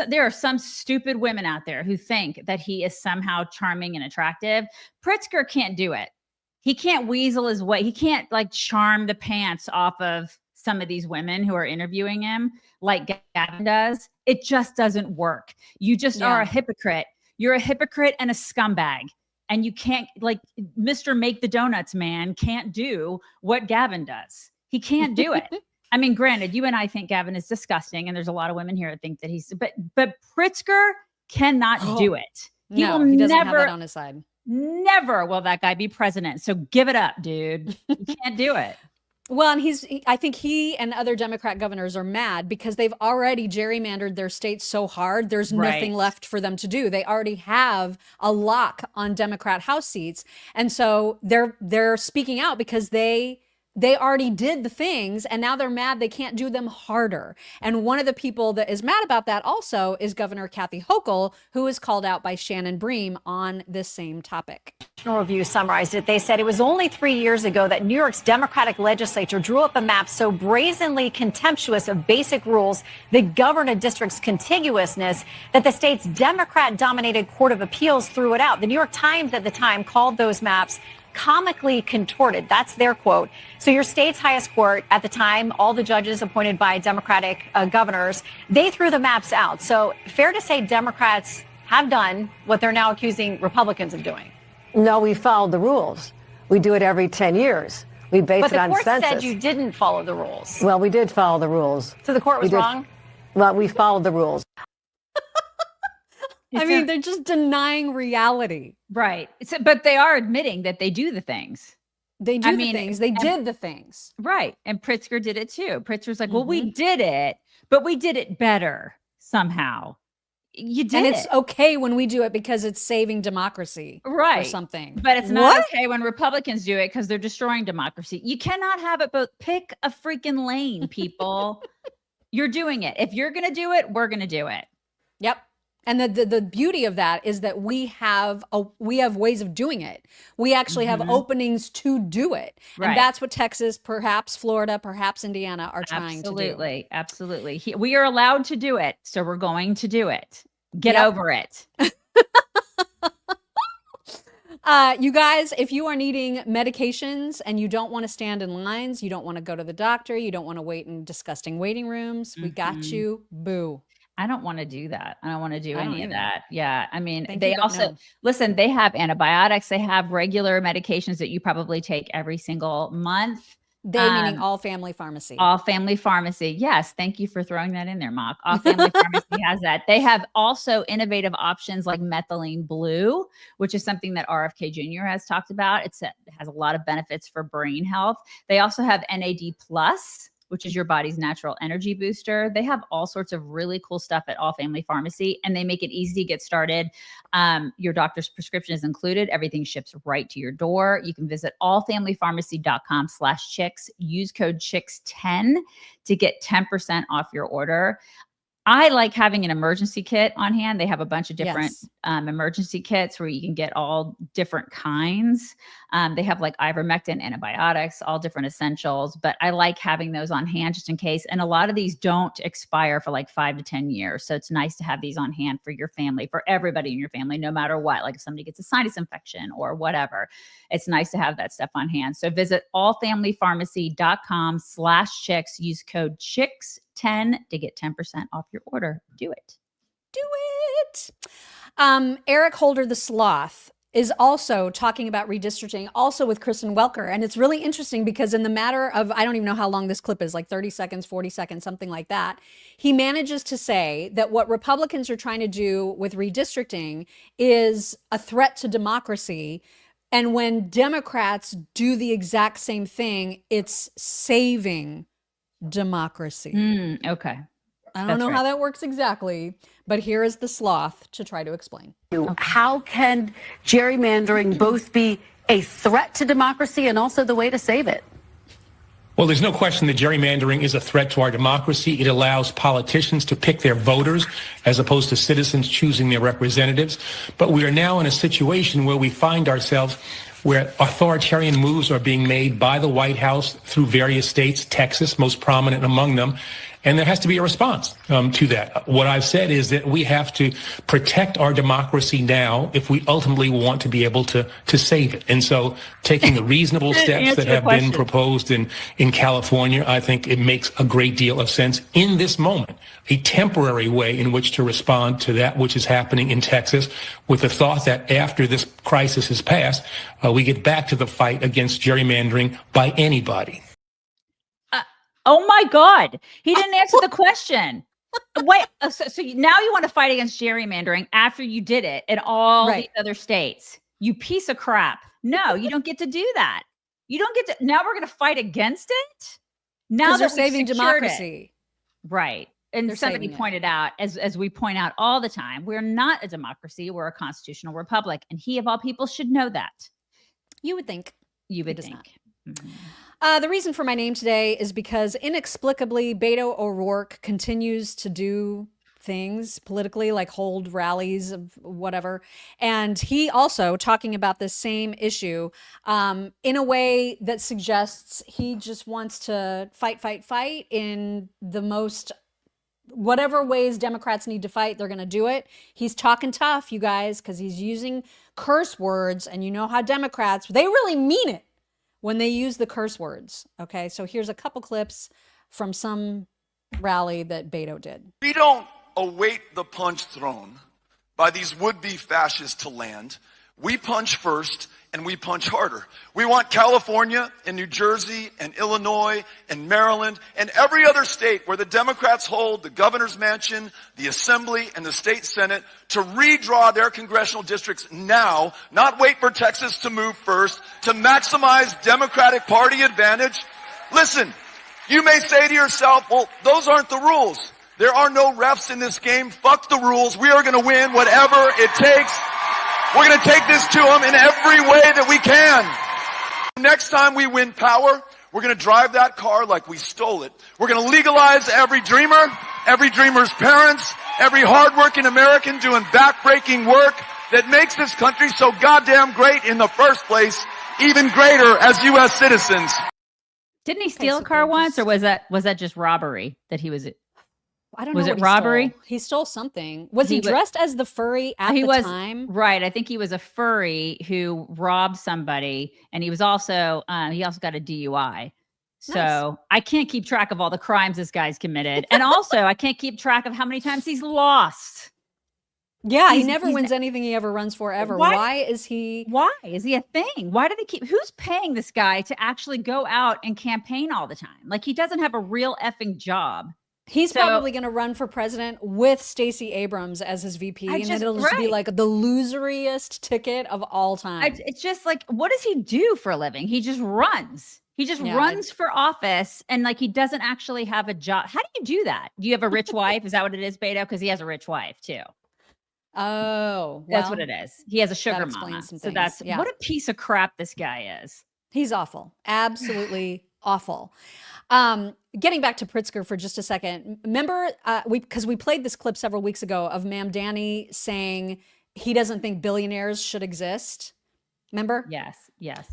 there are some stupid women out there who think that he is somehow charming and attractive. Pritzker can't do it. He can't weasel his way. He can't like charm the pants off of some of these women who are interviewing him like Gavin does. It just doesn't work. You just are a hypocrite. You're a hypocrite and a scumbag. And you can't, like, Mr. Make the Donuts man can't do what Gavin does. He can't do it. I mean, granted, you and I think Gavin is disgusting, and there's a lot of women here that think that he's, but Pritzker cannot do it. He doesn't have that on his side. Never will that guy be president. So give it up, dude. You can't do it. Well, and I think he and other Democrat governors are mad because they've already gerrymandered their states so hard. There's nothing left for them to do. They already have a lock on Democrat House seats. And so they're speaking out because they already did the things, and now they're mad they can't do them harder. And one of the people that is mad about that also is Governor Kathy Hochul, who was called out by Shannon Bream on this same topic. National Review summarized it. They said it was only 3 years ago that New York's Democratic legislature drew up a map so brazenly contemptuous of basic rules that govern a district's contiguousness that the state's Democrat-dominated Court of Appeals threw it out. The New York Times at the time called those maps comically contorted. That's their quote. So your state's highest court at the time, all the judges appointed by Democratic governors, they threw the maps out. So fair to say Democrats have done what they're now accusing Republicans of doing. No, we followed the rules. We do it every 10 years. We base it on census. But the court said you didn't follow the rules. Well, we did follow the rules. So the court was wrong? Well, we followed the rules. I mean, they're just denying reality. Right. But they are admitting that they do the things. They do the things. They did the things. Right. And Pritzker did it too. Pritzker's like, well, we did it, but we did it better somehow. You did and it's okay when we do it because it's saving democracy or something. But it's not okay when Republicans do it because they're destroying democracy. You cannot have it both. Pick a freaking lane, people. You're doing it. If you're going to do it, we're going to do it. Yep. And the beauty of that is that we have ways of doing it. We actually have openings to do it. Right. And that's what Texas, perhaps Florida, perhaps Indiana are trying to do. Absolutely. We are allowed to do it. So we're going to do it. Get over it. You guys, if you are needing medications and you don't want to stand in lines, you don't want to go to the doctor, you don't want to wait in disgusting waiting rooms, we got you. Boo. I don't want to do that. I don't want to do any of that. Yeah. I mean, Thank they you, but also, no. listen, they have antibiotics. They have regular medications that you probably take every single month. They meaning All Family Pharmacy. All Family Pharmacy. Yes. Thank you for throwing that in there, Mock. All Family Pharmacy has that. They have also innovative options like methylene blue, which is something that RFK Jr. has talked about. It has a lot of benefits for brain health. They also have NAD plus, which is your body's natural energy booster. They have all sorts of really cool stuff at All Family Pharmacy, and they make it easy to get started. Your doctor's prescription is included. Everything ships right to your door. You can visit allfamilypharmacy.com/chicks. Use code CHICKS10 to get 10% off your order. I like having an emergency kit on hand. They have a bunch of different emergency kits where you can get all different kinds. They have like ivermectin, antibiotics, all different essentials, but I like having those on hand just in case. And a lot of these don't expire for like 5 to 10 years. So it's nice to have these on hand for your family, for everybody in your family, no matter what. Like if somebody gets a sinus infection or whatever, it's nice to have that stuff on hand. So visit allfamilypharmacy.com/chicks. Use code CHICKS10 to get 10% off your order. Do it. Do it. Eric Holder the Sloth is also talking about redistricting, also with Kristen Welker. And it's really interesting because in the matter of, I don't even know how long this clip is, like 30 seconds, 40 seconds, something like that. He manages to say that what Republicans are trying to do with redistricting is a threat to democracy. And when Democrats do the exact same thing, it's saving democracy. Okay. I don't know how that works exactly, but here is the sloth to try to explain. How can gerrymandering both be a threat to democracy and also the way to save it? Well, there's no question that gerrymandering is a threat to our democracy. It allows politicians to pick their voters as opposed to citizens choosing their representatives. But we are now in a situation where we find ourselves where authoritarian moves are being made by the White House through various states, Texas most prominent among them. And there has to be a response to that. What I've said is that we have to protect our democracy now if we ultimately want to be able to save it. And so taking the reasonable steps that have been proposed in California, I think it makes a great deal of sense in this moment, a temporary way in which to respond to that which is happening in Texas, with the thought that after this crisis is passed, we get back to the fight against gerrymandering by anybody. Oh my God. He didn't answer the question. Wait, so now you want to fight against gerrymandering after you did it in all the other states. You piece of crap. No, you don't get to do that. You don't get to. Now we're going to fight against it? Now they're saving democracy. Right. And somebody pointed out, as we point out all the time, we're not a democracy. We're a constitutional republic. And he, of all people, should know that. You would think. You would think. Mm-hmm. The reason for my name today is because inexplicably Beto O'Rourke continues to do things politically, like hold rallies of whatever. And he also talking about this same issue in a way that suggests he just wants to fight in the most, whatever ways Democrats need to fight, they're going to do it. He's talking tough, you guys, because he's using curse words. And you know how Democrats, they really mean it when they use the curse words. Okay, so here's a couple clips from some rally that Beto did. We don't await the punch thrown by these would-be fascists to land. We punch first and we punch harder. We want California and New Jersey and Illinois and Maryland and every other state where the Democrats hold the governor's mansion, the assembly, and the state senate to redraw their congressional districts now, not wait for Texas to move first, to maximize Democratic Party advantage. Listen, you may say to yourself, well, those aren't the rules. There are no refs in this game. Fuck the rules. We are going to win whatever it takes. We're going to take this to them in every way that we can. Next time we win power, we're going to drive that car like we stole it. We're going to legalize every dreamer's parents, every hardworking American doing backbreaking work that makes this country so goddamn great in the first place, even greater as U.S. citizens. Didn't he steal a car once, or was that just robbery that he was? I don't know. Was what it robbery? He stole something. Was he dressed as the furry at the time? Right. I think he was a furry who robbed somebody, and he was also he also got a DUI. So Nice. I can't keep track of all the crimes this guy's committed, and also I can't keep track of how many times he's lost. Yeah, he never wins anything he ever runs for ever. Why is he a thing? Why do they keep who's paying this guy to actually go out and campaign all the time? Like, he doesn't have a real effing job. He's probably going to run for president with Stacey Abrams as his VP, and then it'll just be like the loseriest ticket of all time. It's just like, what does he do for a living? He just runs. He just runs for office, and like, he doesn't actually have a job. How do you do that? Do you have a rich wife? Is that what it is, Beto? Because he has a rich wife too. Oh, that's what it is. He has a sugar mama. So that's what a piece of crap this guy is. He's awful. Absolutely awful. Getting back to Pritzker for just a second. Remember, because we played this clip several weeks ago of Mamdani saying he doesn't think billionaires should exist. Remember? Yes.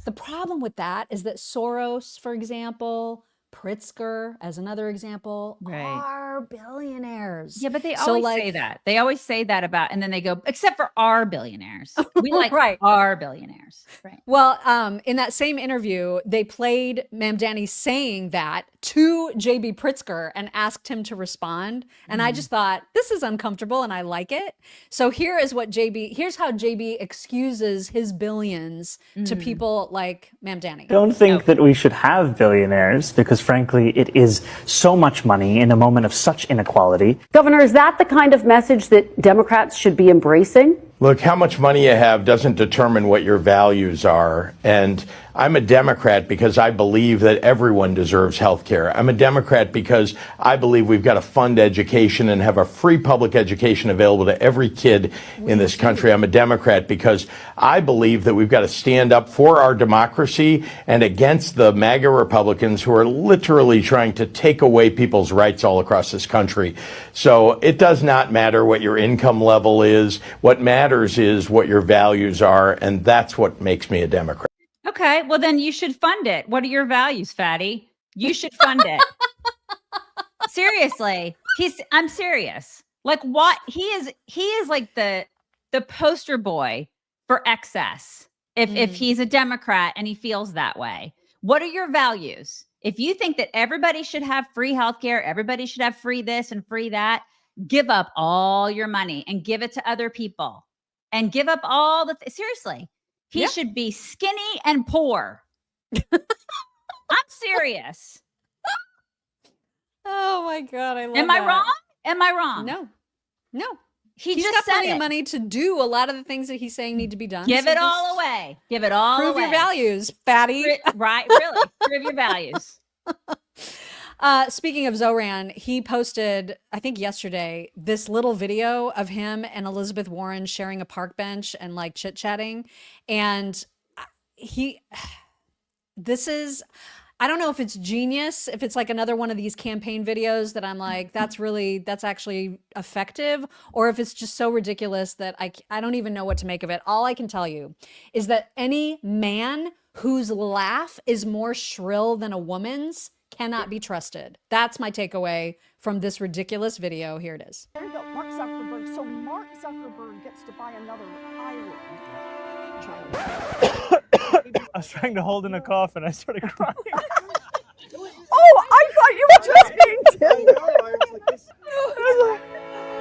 The problem with that is that Soros, for example, Pritzker, as another example, are billionaires. Yeah, but they always say that. They always say that about, and then they go, except for our billionaires. We like our billionaires. Right. Well, in that same interview, they played Mamdani saying that to JB Pritzker and asked him to respond. And I just thought, this is uncomfortable and I like it. So here's how JB excuses his billions to people like Mamdani. Don't think that we should have billionaires, because frankly, it is so much money in a moment of such inequality. Governor, is that the kind of message that Democrats should be embracing? Look, how much money you have doesn't determine what your values are. And I'm a Democrat because I believe that everyone deserves health care. I'm a Democrat because I believe we've got to fund education and have a free public education available to every kid in this country. I'm a Democrat because I believe that we've got to stand up for our democracy and against the MAGA Republicans who are literally trying to take away people's rights all across this country. So it does not matter what your income level is. What matters is what your values are, and that's what makes me a Democrat. Okay, well then you should fund it. What are your values, fatty? You should fund it. Seriously, I'm serious. Like, what he is like the poster boy for excess. If he's a Democrat and he feels that way, what are your values? If you think that everybody should have free healthcare, everybody should have free this and free that, give up all your money and give it to other people, and give up all seriously. He should be skinny and poor. I'm serious. Oh my God, I love Am I wrong? Am I wrong? No. He's just just got plenty said of it. money to do a lot of the things that he's saying need to be done. Give So it just all away. Give it all prove away. your values, fatty. Right, really. Prove your values. Speaking of Zohran, he posted, I think yesterday, this little video of him and Elizabeth Warren sharing a park bench and like chit-chatting. And I don't know if it's genius, if it's like another one of these campaign videos that I'm like, that's actually effective, or if it's just so ridiculous that I don't even know what to make of it. All I can tell you is that any man whose laugh is more shrill than a woman's cannot be trusted. That's my takeaway from this ridiculous video. Here it is. There you go, Mark Zuckerberg. So Mark Zuckerberg gets to buy another island. I was trying to hold in a cough and I started crying. Oh, I thought you were just being timid.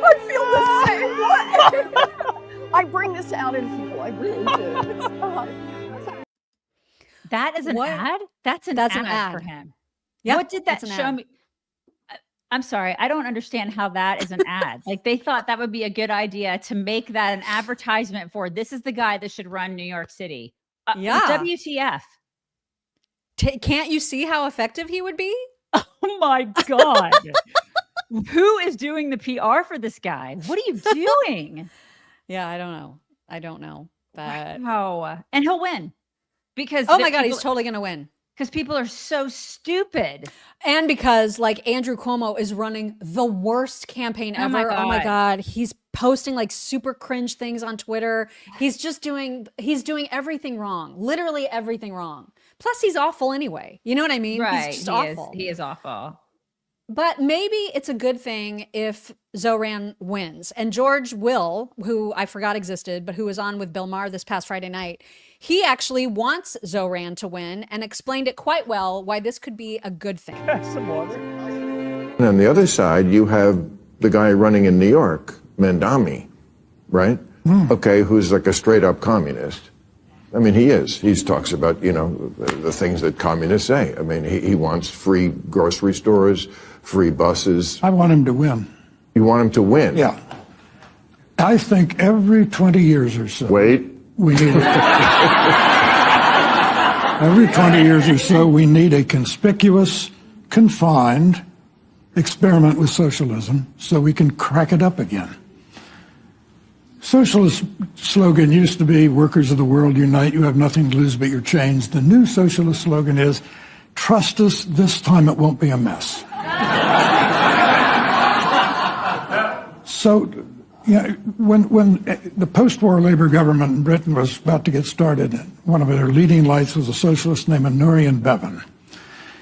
I feel the same way. I bring this out in people. I really do. It's fine. That is an ad? That's an ad for him. Yeah, what did that that's an show ad. me? I'm sorry. I don't understand how that is an ad. Like, they thought that would be a good idea to make that an advertisement for, this is the guy that should run New York City. Yeah. WTF. Can't you see how effective he would be? Oh my God. Who is doing the PR for this guy? What are you doing? Yeah, I don't know. But wow. And he'll win. Because oh my God, he's totally going to win. Because people are so stupid. And because like Andrew Cuomo is running the worst campaign ever. Oh my God. He's posting like super cringe things on Twitter. He's doing everything wrong. Literally everything wrong. Plus he's awful anyway. You know what I mean? Right. He's just awful. He is awful. But maybe it's a good thing if Zohran wins. And George Will, who I forgot existed, but who was on with Bill Maher this past Friday night, he actually wants Zohran to win and explained it quite well why this could be a good thing. Some water. And on the other side, you have the guy running in New York, Mandami, right? Okay, who's like a straight up communist. I mean, he is. He talks about, the things that communists say. I mean, he wants free grocery stores, free buses. I want him to win. You want him to win? Yeah. I think every 20 years or so. Wait. We need every 20 years or so, we need a conspicuous, confined experiment with socialism so we can crack it up again. Socialist slogan used to be, workers of the world unite, you have nothing to lose but your chains. The new socialist slogan is, trust us, this time it won't be a mess. So, when the post-war Labour government in Britain was about to get started, one of their leading lights was a socialist named Nurian Bevan.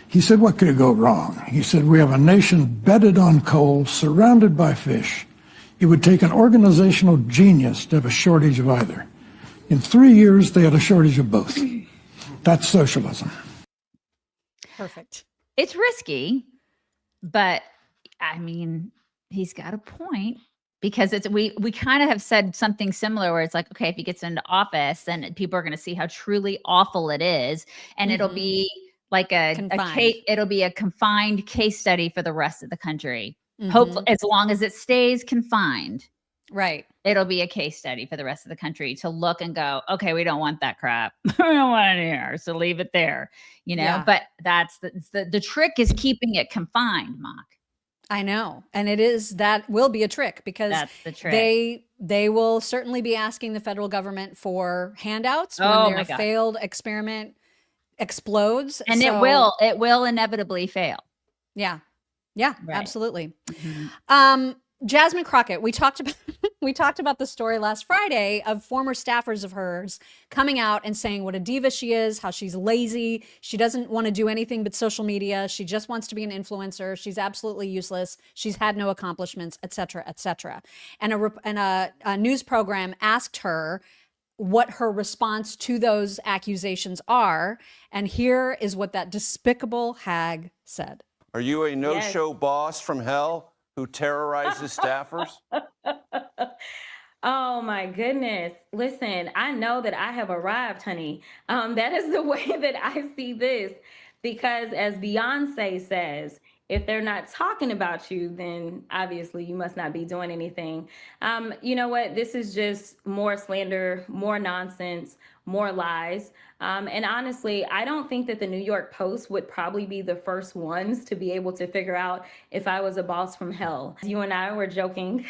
He said, what could go wrong? He said, we have a nation bedded on coal, surrounded by fish. It would take an organizational genius to have a shortage of either. In 3 years, they had a shortage of both. That's socialism. Perfect. It's risky, but I mean, he's got a point because we kind of have said something similar where it's like, okay, if he gets into office, then people are going to see how truly awful it is. And it'll be like it'll be a confined case study for the rest of the country. Hopefully, as long as it stays confined, right? It'll be a case study for the rest of the country to look and go, okay, we don't want that crap. We don't want it here, so leave it there. Yeah. But that's the trick is keeping it confined, Mock. I know, and that will be a trick because that's the trick. They will certainly be asking the federal government for handouts when their failed experiment explodes, and it will inevitably fail. Yeah. Right. Absolutely. Jasmine Crockett, we talked about the story last Friday of former staffers of hers coming out and saying what a diva she is, how she's lazy, she doesn't want to do anything but social media, she just wants to be an influencer, she's absolutely useless, she's had no accomplishments, etc., etc. And a news program asked her what her response to those accusations are, and here is what that despicable hag said. Are you a no-show boss from hell who terrorizes staffers? Oh my goodness. Listen, I know that I have arrived, honey. That is the way that I see this. Because as Beyonce says, if they're not talking about you, then obviously you must not be doing anything. You know what? This is just more slander, more nonsense, more lies. And honestly, I don't think that the New York Post would probably be the first ones to be able to figure out if I was a boss from hell. You and I were joking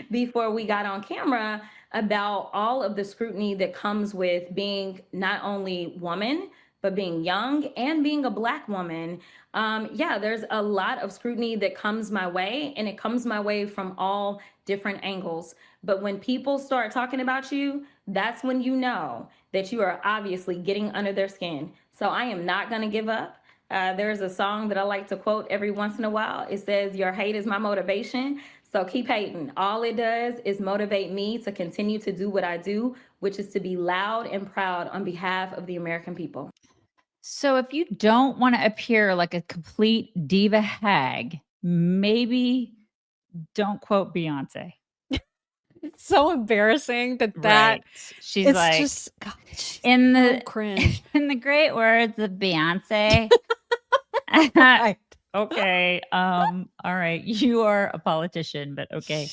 before we got on camera about all of the scrutiny that comes with being not only woman, but being young and being a Black woman. There's a lot of scrutiny that comes my way, and it comes my way from all different angles. But when people start talking about you, that's when you know that you are obviously getting under their skin. So I am not going to give up. There's a song that I like to quote every once in a while. It says, your hate is my motivation. So keep hating. All it does is motivate me to continue to do what I do, which is to be loud and proud on behalf of the American people. So if you don't want to appear like a complete diva hag, maybe don't quote Beyonce. It's so embarrassing that Right. She's it's like just God, she's in the so cringe. in the great words of Beyonce. Right. Okay. All right. You are a politician, but okay.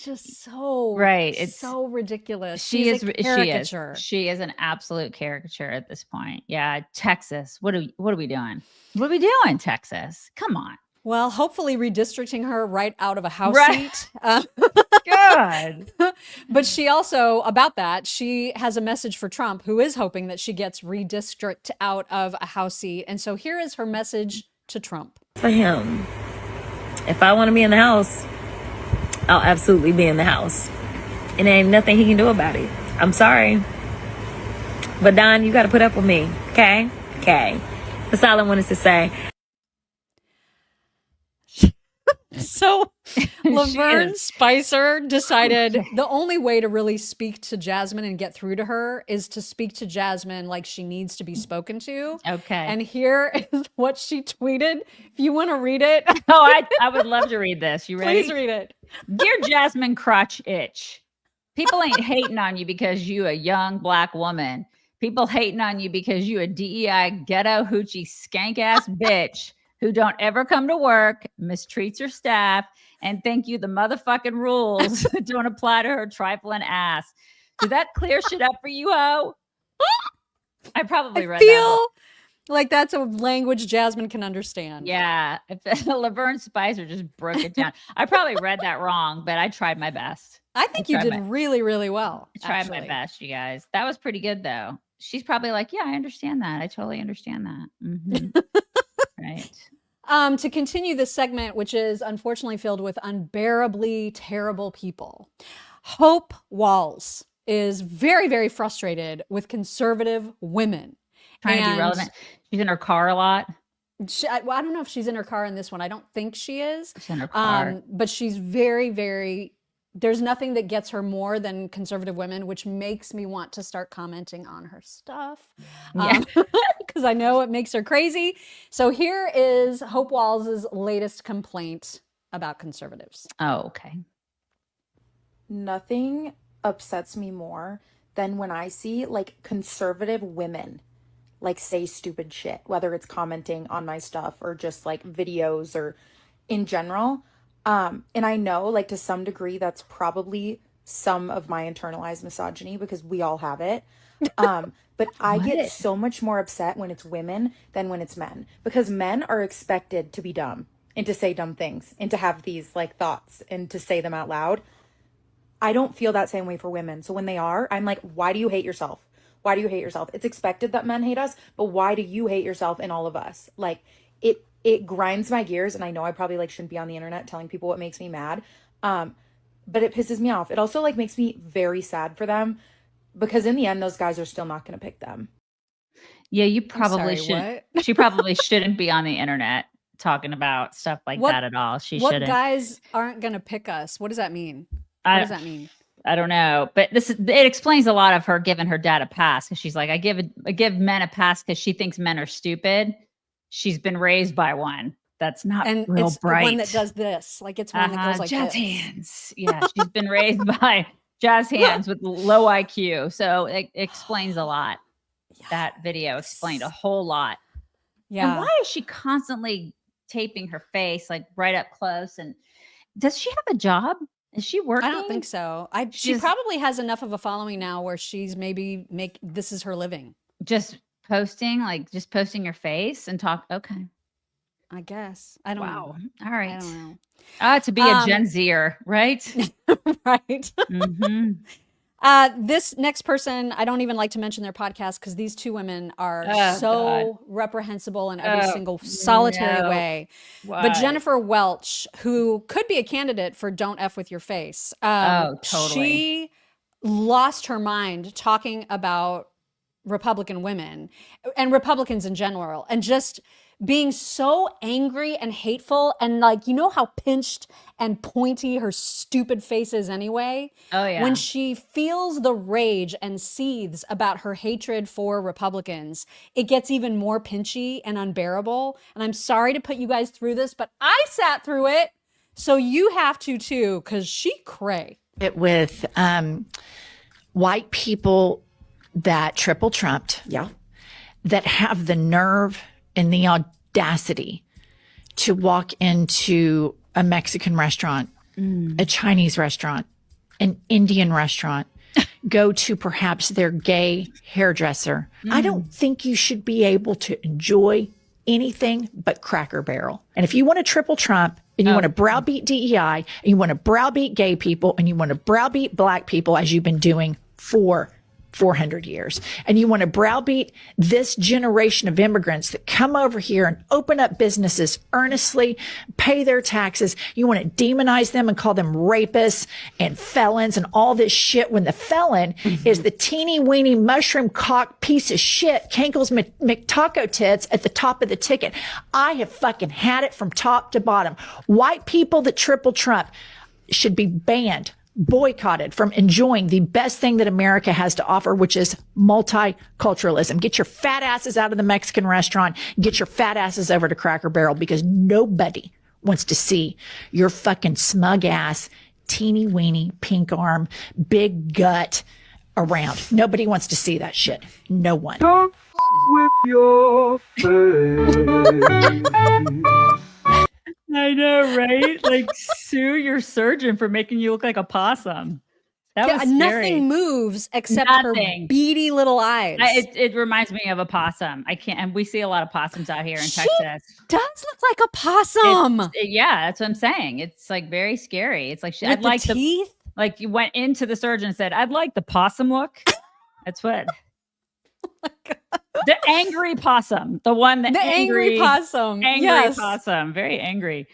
Just so Right. It's It's so ridiculous. she She's is a caricature. she is an absolute caricature at this point. Yeah. Texas. What are we doing? What are we doing, Texas? Come on. Well, hopefully redistricting her right out of a house Right. seat. Go. God. But she also, about that, she has a message for Trump, who is hoping that she gets redistricted out of a House seat. And so here is her message to Trump. For him, if I want to be in the House, I'll absolutely be in the House. And there ain't nothing he can do about it. I'm sorry. But Don, you got to put up with me. Okay? Okay. That's all I wanted to say. So Laverne Spicer decided the only way to really speak to Jasmine and get through to her is to speak to Jasmine like she needs to be spoken to. Okay. And here is what she tweeted. If you want to read it. Oh, I would love to read this. You ready? Please read it. Dear Jasmine Crotch Itch, people ain't hating on you because you a young Black woman. People hating on you because you a DEI ghetto hoochie skank ass bitch who don't ever come to work, mistreats her staff, and think you the motherfucking rules don't apply to her trifling ass. Did that clear shit up for you, ho? I probably read that. Feel like that's a language Jasmine can understand. Yeah. Laverne Spicer just broke it down. I probably read that wrong, but I tried my best. I think you did really, really well. I tried my best, you guys. That was pretty good, though. She's probably like, yeah, I understand that. I totally understand that. Mm-hmm. Right. To continue this segment, which is unfortunately filled with unbearably terrible people, Hope Walz is very, very frustrated with conservative women. Trying to be relevant. She's in her car a lot. I don't know if she's in her car in this one. I don't think she is. She's in her car. But she's very, very... There's nothing that gets her more than conservative women, which makes me want to start commenting on her stuff. Because I know it makes her crazy. So here is Hope Walz's latest complaint about conservatives. Oh, okay. Nothing upsets me more than when I see like conservative women like say stupid shit, whether it's commenting on my stuff or just like videos or in general. And I know like to some degree that's probably some of my internalized misogyny because we all have it. But I get so much more upset when it's women than when it's men, because men are expected to be dumb and to say dumb things and to have these like thoughts and to say them out loud. I don't feel that same way for women. So when they are, I'm like, why do you hate yourself? Why do you hate yourself? It's expected that men hate us, but why do you hate yourself and all of us? Like it grinds my gears, and I know I probably like shouldn't be on the internet telling people what makes me mad. But it pisses me off. It also like makes me very sad for them, because in the end, those guys are still not going to pick them. Yeah, you probably shouldn't. She probably shouldn't be on the internet talking about stuff like that at all. She shouldn't. What guys aren't going to pick us? What does that mean? What does that mean? I don't know, but it explains a lot of her giving her dad a pass, because she's like, I give men a pass because she thinks men are stupid. She's been raised by one that's not real it's bright. The one that does this, like it's one that goes like jazz this. hands. Yeah, she's been raised by jazz hands with low IQ, so it explains a lot. Yes. That video explained a whole lot. Yeah. And why is she constantly taping her face like right up close? And does she have a job? Is she working? I don't think so. She probably has enough of a following now where she's maybe this is her living. Just posting your face and talk. Okay. I guess. I don't know. All right. I don't know. To be a Gen Zer, right? Right. Mm-hmm. This next person, I don't even like to mention their podcast because these two women are reprehensible in every single solitary way. Why? But Jennifer Welch, who could be a candidate for Don't F With Your Face, totally. She lost her mind talking about Republican women and Republicans in general, and just being so angry and hateful, and like, you know how pinched and pointy her stupid face is anyway? Oh yeah. When she feels the rage and seethes about her hatred for Republicans, it gets even more pinchy and unbearable. And I'm sorry to put you guys through this, but I sat through it, so you have to too, because she cray. With white people that triple trumped, that have the nerve and the audacity to walk into a Mexican restaurant, a Chinese restaurant, an Indian restaurant, go to perhaps their gay hairdresser. I don't think you should be able to enjoy anything but Cracker Barrel. And if you want to triple Trump, And you want to browbeat DEI, and you want to browbeat gay people, and you want to browbeat black people as you've been doing for 400 years. And you want to browbeat this generation of immigrants that come over here and open up businesses earnestly, pay their taxes. You want to demonize them and call them rapists and felons and all this shit when the felon is the teeny weeny mushroom cock piece of shit, Kankles McTaco tits at the top of the ticket. I have fucking had it from top to bottom. White people that triple Trump should be banned, boycotted from enjoying the best thing that America has to offer, which is multiculturalism. Get your fat asses out of the Mexican restaurant. Get your fat asses over to Cracker Barrel, because nobody wants to see your fucking smug ass, teeny weeny, pink arm, big gut around. Nobody wants to see that shit. No one. Don't with your face. I know, right? Like, sue your surgeon for making you look like a possum. That was scary. Nothing moves except her beady little eyes. It reminds me of a possum. I can't, and we see a lot of possums out here in Texas. Does look like a possum. Yeah, that's what I'm saying. It's like very scary. It's like I'd like the teeth. Like you went into the surgeon and said, "I'd like the possum look." That's what. Oh my God. The angry possum, the one that angry possum, angry possum, very angry.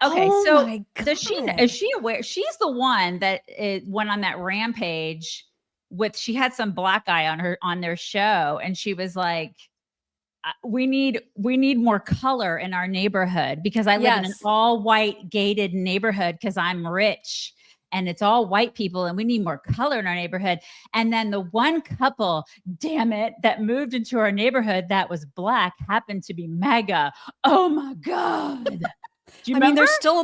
Is she aware? She's the one that went on that rampage with. She had some black guy on their show, and she was like, "We need more color in our neighborhood because I live in an all white gated neighborhood because I'm rich." And it's all white people, and we need more color in our neighborhood. And then the one couple, damn it, that moved into our neighborhood that was black happened to be MAGA. Oh my God. Do you remember? There's still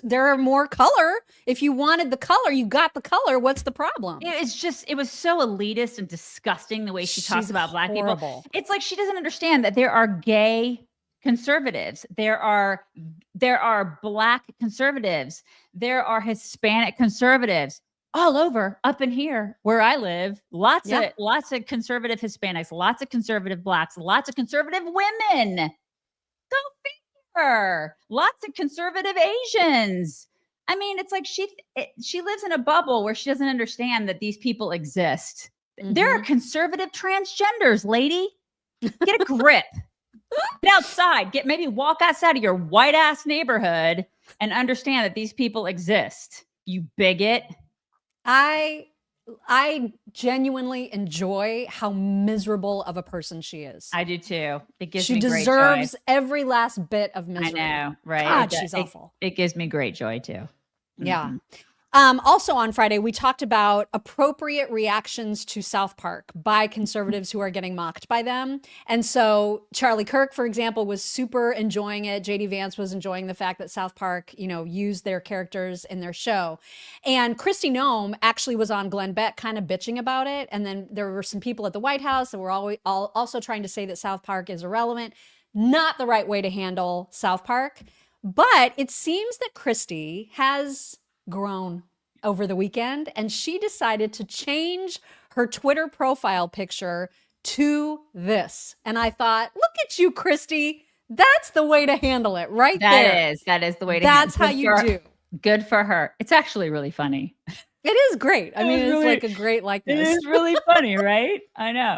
there are more color. If you wanted the color, you got the color. What's the problem? It was so elitist and disgusting the way she talks about black people. It's like she doesn't understand that there are gay conservatives. There are black conservatives. There are Hispanic conservatives all over up in here where I live. Lots of conservative Hispanics, lots of conservative blacks, lots of conservative women. Go figure. Lots of conservative Asians. I mean, it's like she lives in a bubble where she doesn't understand that these people exist. There are conservative transgenders, lady. Get a grip. Get outside. Maybe walk outside of your white ass neighborhood and understand that these people exist. You bigot. I genuinely enjoy how miserable of a person she is. I do too. It gives me great joy. She deserves every last bit of misery. I know, right? God, she's awful. It gives me great joy too. Yeah. Also on Friday, we talked about appropriate reactions to South Park by conservatives who are getting mocked by them. And so Charlie Kirk, for example, was super enjoying it. JD Vance was enjoying the fact that South Park, used their characters in their show. And Kristi Noem actually was on Glenn Beck kind of bitching about it. And then there were some people at the White House that were also trying to say that South Park is irrelevant. Not the right way to handle South Park. But it seems that Kristi has grown over the weekend, and she decided to change her Twitter profile picture to this. And I thought, look at you, Kristi. That's the way to handle it right there. That is the way to handle it. That's how you do. Good for her. It's actually really funny. It is great. It's like a great likeness. It is really funny, right? I know.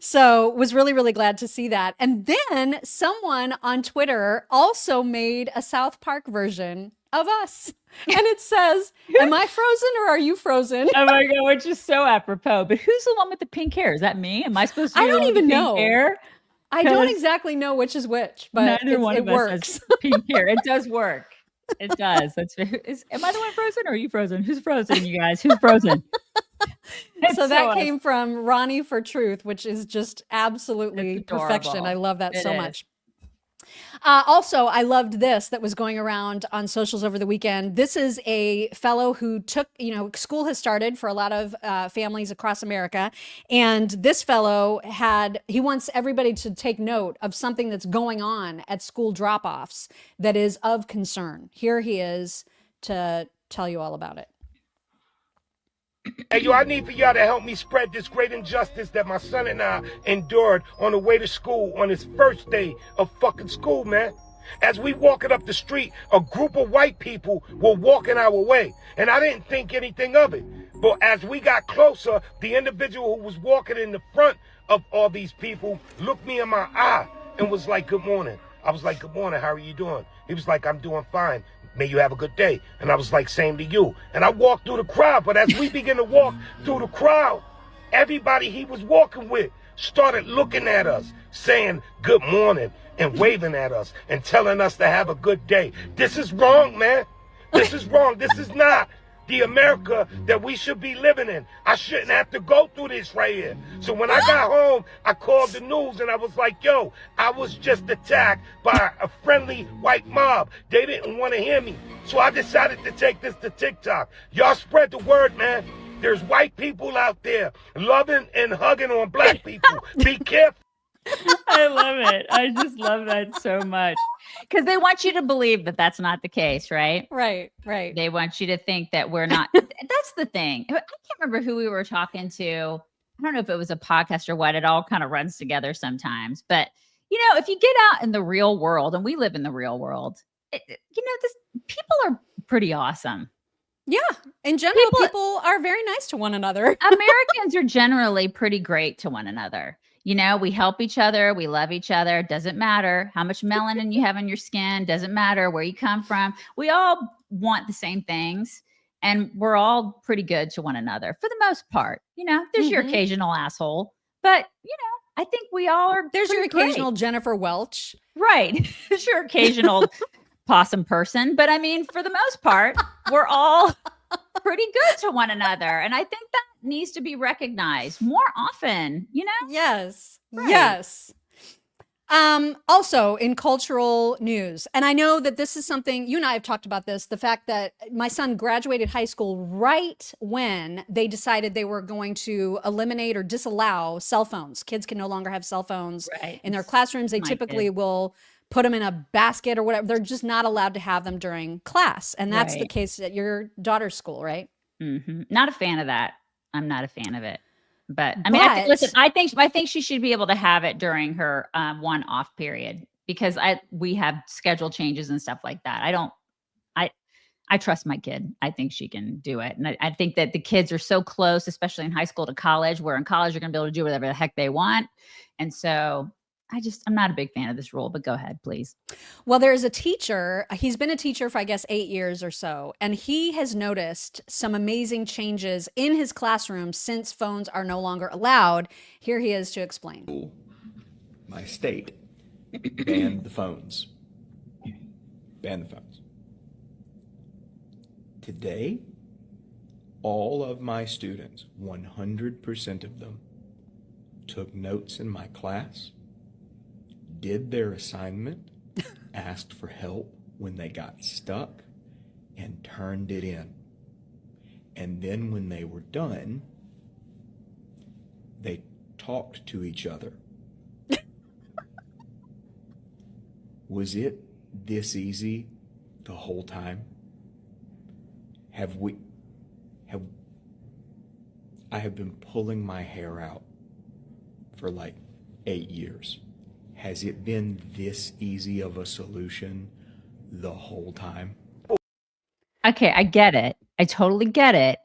So was really, really glad to see that. And then someone on Twitter also made a South Park version of us. And it says, am I frozen or are you frozen? Oh my God, which is so apropos. But who's the one with the pink hair? Is that me? Am I supposed to be I don't even know. Hair? I don't exactly know which is which, but it works. Pink hair. It does work. It does. Am I the one frozen or are you frozen? Who's frozen, you guys? Who's frozen? So that came from Ronnie for Truth, which is just absolutely perfection. I love that so much. Also, I loved this that was going around on socials over the weekend. This is a fellow who took, school has started for a lot of families across America. And this fellow he wants everybody to take note of something that's going on at school drop-offs that is of concern. Here he is to tell you all about it. Hey, I need for y'all to help me spread this great injustice that my son and I endured on the way to school on his first day of fucking school, man. As we walking up the street, a group of white people were walking our way. And I didn't think anything of it. But as we got closer, the individual who was walking in the front of all these people looked me in my eye and was like, good morning. I was like, good morning, how are you doing? He was like, I'm doing fine. May you have a good day. And I was like, same to you. And I walked through the crowd. But as we begin to walk through the crowd, everybody he was walking with started looking at us, saying good morning and waving at us and telling us to have a good day. This is wrong, man. This is wrong. This is not the America that we should be living in. I shouldn't have to go through this right here. So when I got home, I called the news and I was like, yo, I was just attacked by a friendly white mob. They didn't want to hear me. So I decided to take this to TikTok. Y'all spread the word, man. There's white people out there loving and hugging on black people. Be careful. I love it. I just love that so much. Because they want you to believe that that's not the case, right? Right. They want you to think that we're not. That's the thing. I can't remember who we were talking to. I don't know if it was a podcast or what. It all kind of runs together sometimes. But, if you get out in the real world, and we live in the real world, people are pretty awesome. Yeah. In general, people are very nice to one another. Americans are generally pretty great to one another. We help each other. We love each other. Doesn't matter how much melanin you have on your skin. Doesn't matter where you come from. We all want the same things. And we're all pretty good to one another for the most part. There's your occasional asshole. But, I think we all are. There's your occasional great. Jennifer Welch. Right. There's your occasional possum person. But I mean, for the most part, we're all pretty good to one another. And I think that needs to be recognized more often, Yes. Right. Yes. Also in cultural news, and I know that this is something you and I have talked about this, the fact that my son graduated high school right when they decided they were going to eliminate or disallow cell phones. Kids can no longer have cell phones in their classrooms. They typically will put them in a basket or whatever. They're just not allowed to have them during class. And that's the case at your daughter's school, right? Mm-hmm. Not a fan of that. I'm not a fan of it. But I mean, I think she should be able to have it during her one off period because we have schedule changes and stuff like that. I trust my kid. I think she can do it. And I think that the kids are so close, especially in high school to college, where in college you're going to be able to do whatever the heck they want. And so I'm not a big fan of this rule, but go ahead, please. Well, there's a teacher. He's been a teacher for, I guess, 8 years or so. And he has noticed some amazing changes in his classroom since phones are no longer allowed. Here he is to explain. My state banned the phones. Banned the phones. Today, all of my students, 100% of them, took notes in my class, did their assignment, asked for help when they got stuck, and turned it in. And then when they were done, they talked to each other. Was it this easy the whole time? I have been pulling my hair out for like 8 years. Has it been this easy of a solution the whole time? Okay, I get it. I totally get it.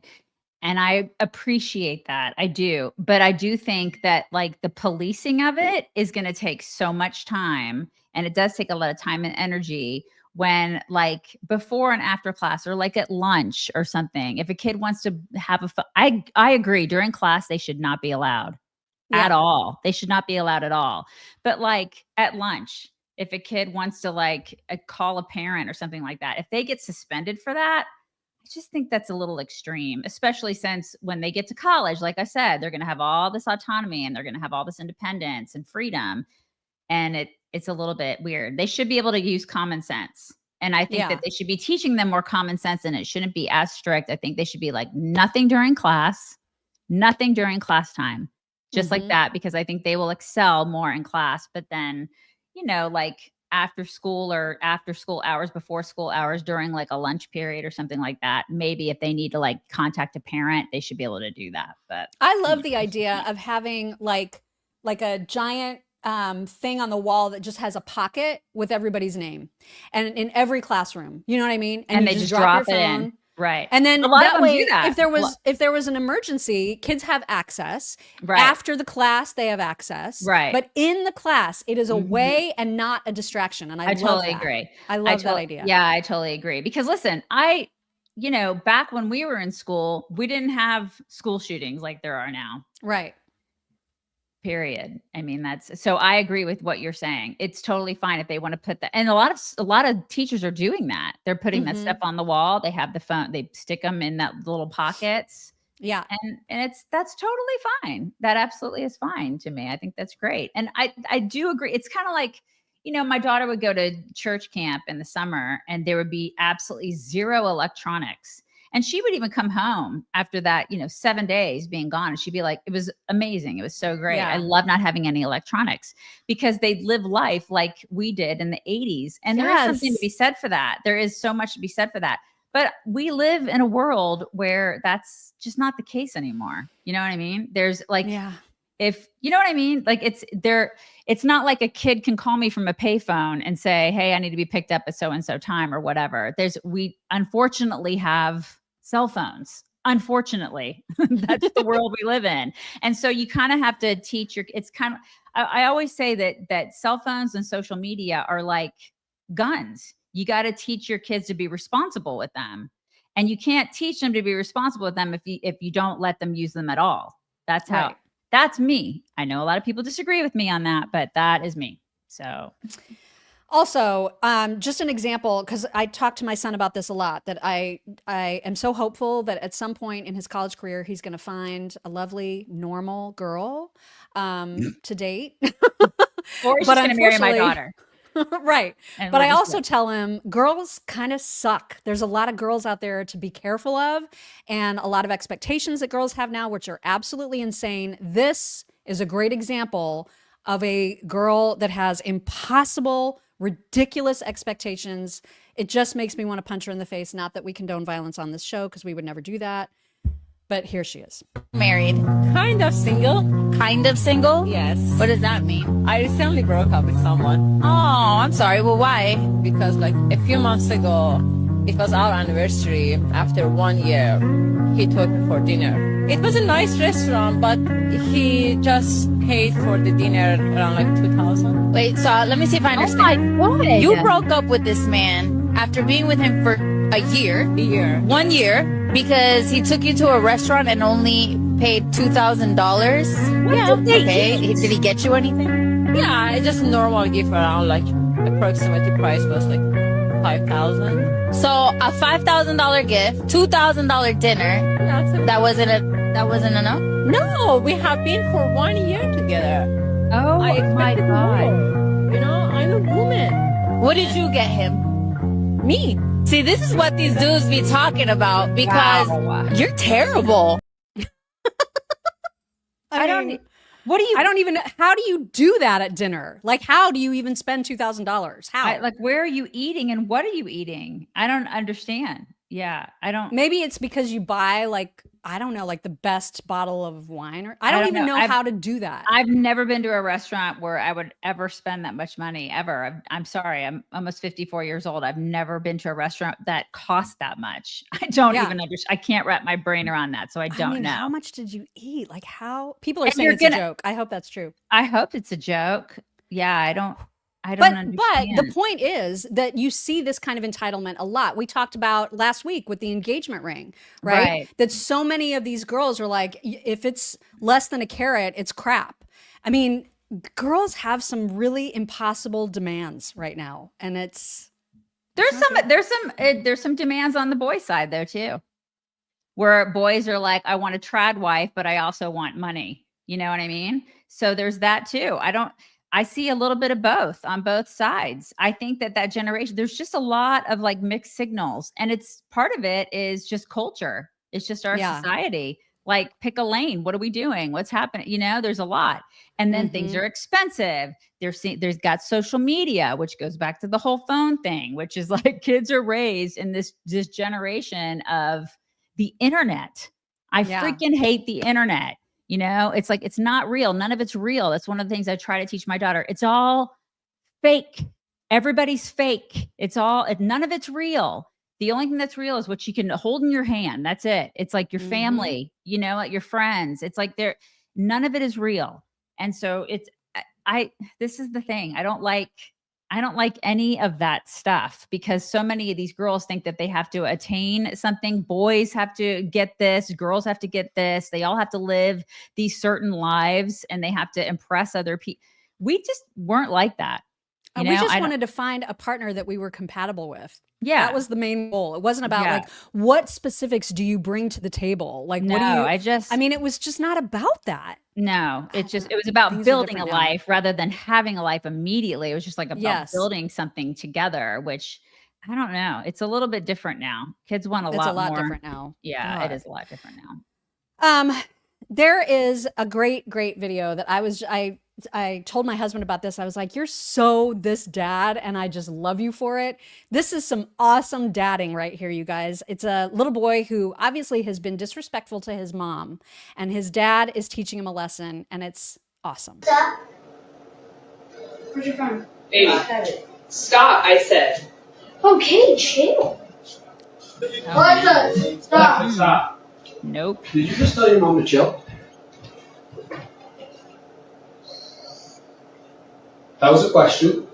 And I appreciate that. I do. But I do think that like the policing of it is going to take so much time. And it does take a lot of time and energy when like before and after class or like at lunch or something. If a kid wants to have I agree. During class, they should not be allowed. At all. They should not be allowed at all. But like at lunch, if a kid wants to like call a parent or something like that, if they get suspended for that, I just think that's a little extreme, especially since when they get to college, like I said, they're going to have all this autonomy and they're going to have all this independence and freedom. And it's a little bit weird. They should be able to use common sense. And I think that they should be teaching them more common sense and it shouldn't be as strict. I think they should be like nothing during class time. Just like that, because I think they will excel more in class. But then, like after school or after school hours, before school hours, during like a lunch period or something like that, maybe if they need to like contact a parent, they should be able to do that. But I love the idea of having like a giant thing on the wall that just has a pocket with everybody's name, and in every classroom, you know what I mean? And you they just drop your it phone. in. Right. And then a lot that of them way, do that. if there was an emergency, kids have access. Right. After the class, they have access. Right. But in the class, it is a way and not a distraction. And I love totally that. agree. I love that idea. Yeah, I totally agree. Because listen, back when we were in school, we didn't have school shootings like there are now. Right. Period. I mean, so I agree with what you're saying. It's totally fine if they want to put that. And a lot of teachers are doing that. They're putting that stuff on the wall. They have the phone, they stick them in that little pockets. Yeah. And that's totally fine. That absolutely is fine to me. I think that's great. And I do agree. It's kind of like, my daughter would go to church camp in the summer and there would be absolutely zero electronics. And she would even come home after that, 7 days being gone. And she'd be like, it was amazing. It was so great. Yeah. I love not having any electronics, because they live life like we did in the 80s. And there is something to be said for that. There is so much to be said for that. But we live in a world where that's just not the case anymore. You know what I mean? There's like, if you know what I mean? Like it's not like a kid can call me from a payphone and say, hey, I need to be picked up at so-and-so time or whatever. We unfortunately have cell phones. Unfortunately, that's the world we live in. And so you kind of have to teach I always say that cell phones and social media are like guns. You got to teach your kids to be responsible with them. And you can't teach them to be responsible with them if you don't let them use them at all. That's how, that's me. I know a lot of people disagree with me on that, but that is me. So also, just an example, because I talk to my son about this a lot, that I am so hopeful that at some point in his college career, he's going to find a lovely, normal girl to date. Or he's going to marry my daughter. Right. And But I we'll just also tell him girls kind of suck. There's a lot of girls out there to be careful of, and a lot of expectations that girls have now, which are absolutely insane. This is a great example of a girl that has impossible, ridiculous expectations. It just makes me want to punch her in the face. Not that we condone violence on this show, because we would never do that. But here she is. Married. Kind of single. Kind of single? Yes. What does that mean? I recently broke up with someone. Oh, I'm sorry. Well, why? Because like a few months ago, it was our anniversary. After 1 year, he took me for dinner. It was a nice restaurant, but he just paid for the dinner around like $2,000. Wait, so let me see if I understand. Oh my God. You broke up with this man after being with him for a year. 1 year. Because he took you to a restaurant and only paid $2,000? Yeah. Okay. Did he get you anything? Yeah, just normal gift around like approximate price was like $5,000. So a $5,000 gift, $2,000 dinner. That wasn't enough? No, we have been for 1 year together. Oh my God. I'm a woman. What did you get him? Me. See, this is what these dudes be talking about, because you're terrible. I don't even, how do you do that at dinner? Like, how do you even spend $2,000? How? Where are you eating and what are you eating? I don't understand. Yeah, I don't. Maybe it's because you buy I don't know, the best bottle of wine, or I don't even know how to do that. I've never been to a restaurant where I would ever spend that much money ever. I'm sorry. I'm almost 54 years old. I've never been to a restaurant that cost that much. I don't even understand. I can't wrap my brain around that. So I don't know. How much did you eat? How people are saying it's a joke. I hope that's true. I hope it's a joke. Yeah. I don't understand. But the point is that you see this kind of entitlement a lot. We talked about last week with the engagement ring, right? That so many of these girls are like, if it's less than a carat, it's crap. I mean, girls have some really impossible demands right now, and there's some demands on the boy side though too, where boys are like, I want a trad wife, but I also want money. You know what I mean? So there's that too. I see a little bit of both on both sides. I think that generation, there's just a lot of mixed signals, and it's part of it is just culture. It's just our society. Pick a lane. What are we doing? What's happening? There's a lot. And then things are expensive. There's got social media, which goes back to the whole phone thing, which is kids are raised in this generation of the internet. I freaking hate the internet. You know, it's like, it's not real. None of it's real. That's one of the things I try to teach my daughter. It's all fake. Everybody's fake. None of it's real. The only thing that's real is what you can hold in your hand. That's it. It's like your family, you know, your friends. It's like none of it is real. And so this is the thing. I don't like any of that stuff, because so many of these girls think that they have to attain something. Boys have to get this, girls have to get this. They all have to live these certain lives and they have to impress other people. We just weren't like that. We just wanted to find a partner that we were compatible with. Yeah. That was the main goal. It wasn't about like, what specifics do you bring to the table? Like, what do you, I mean, it was just not about that. No, it was about building a life rather than having a life immediately. It was just like about building something together, which I don't know. It's a little bit different now. Kids want It's a lot different now. Yeah, God. it is a lot different now. There is a great video that I told my husband about this. I was like, you're so this dad, and I just love you for it. This is some awesome dadding right here, you guys. It's a little boy who obviously has been disrespectful to his mom, and his dad is teaching him a lesson, and it's awesome. Stop. Where's your phone? Baby, stop, I said. Okay, chill. Alexa, stop. Stop. Nope. Did you just tell your mom to chill? That was a question.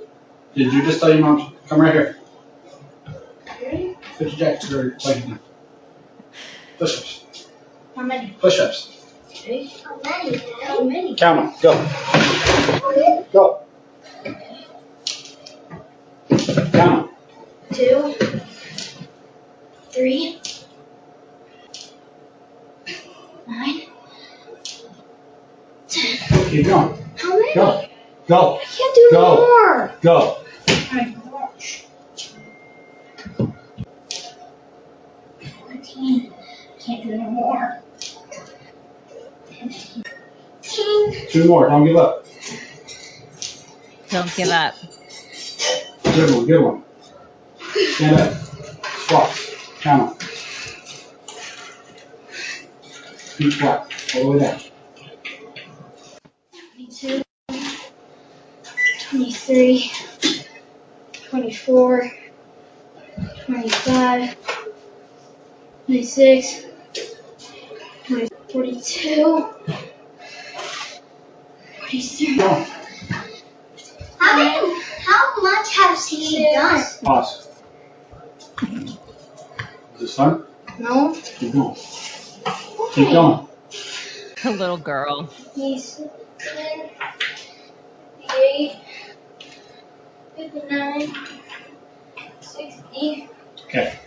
Did you just tell your mom to come right here? Put your jacket or like push-ups. How many? Push-ups. How many? How many? Count them. Go. Go. Count them. 2, 3, 9, 10. Keep going. How many? Go. Go. I can't do more. Go. Oh my gosh. 14. Can't do no more. 15. 2 more. Don't give up. Don't give up. Good one. Good one. Stand up. Squat. Count them. Feet flat. All the way down. 22. 23, 24, 25, 26, 42, 43. How much has he done? Pause. Is this fun? No. Keep going. Keep going. The little girl. 57, 58, 59, 60. Okay.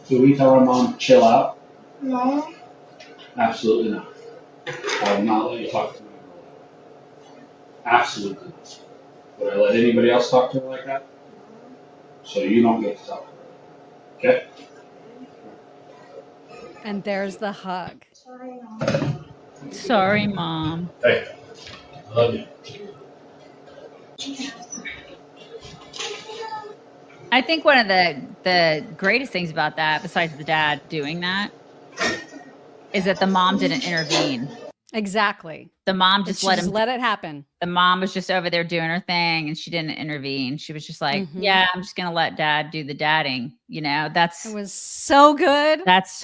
Do we tell our mom to chill out? No. Absolutely not. I will not let you talk to me. Absolutely not. Would I let anybody else talk to her like that? So you don't get to talk to her. Okay? And there's the hug. Sorry, Mom. Hey, I love you. I think one of the greatest things about that, besides the dad doing that, is that the mom didn't intervene. Exactly. The mom just let it happen. The mom was just over there doing her thing, and she didn't intervene. She was just like, yeah, I'm just going to let dad do the dadding. You know, it was so good. That's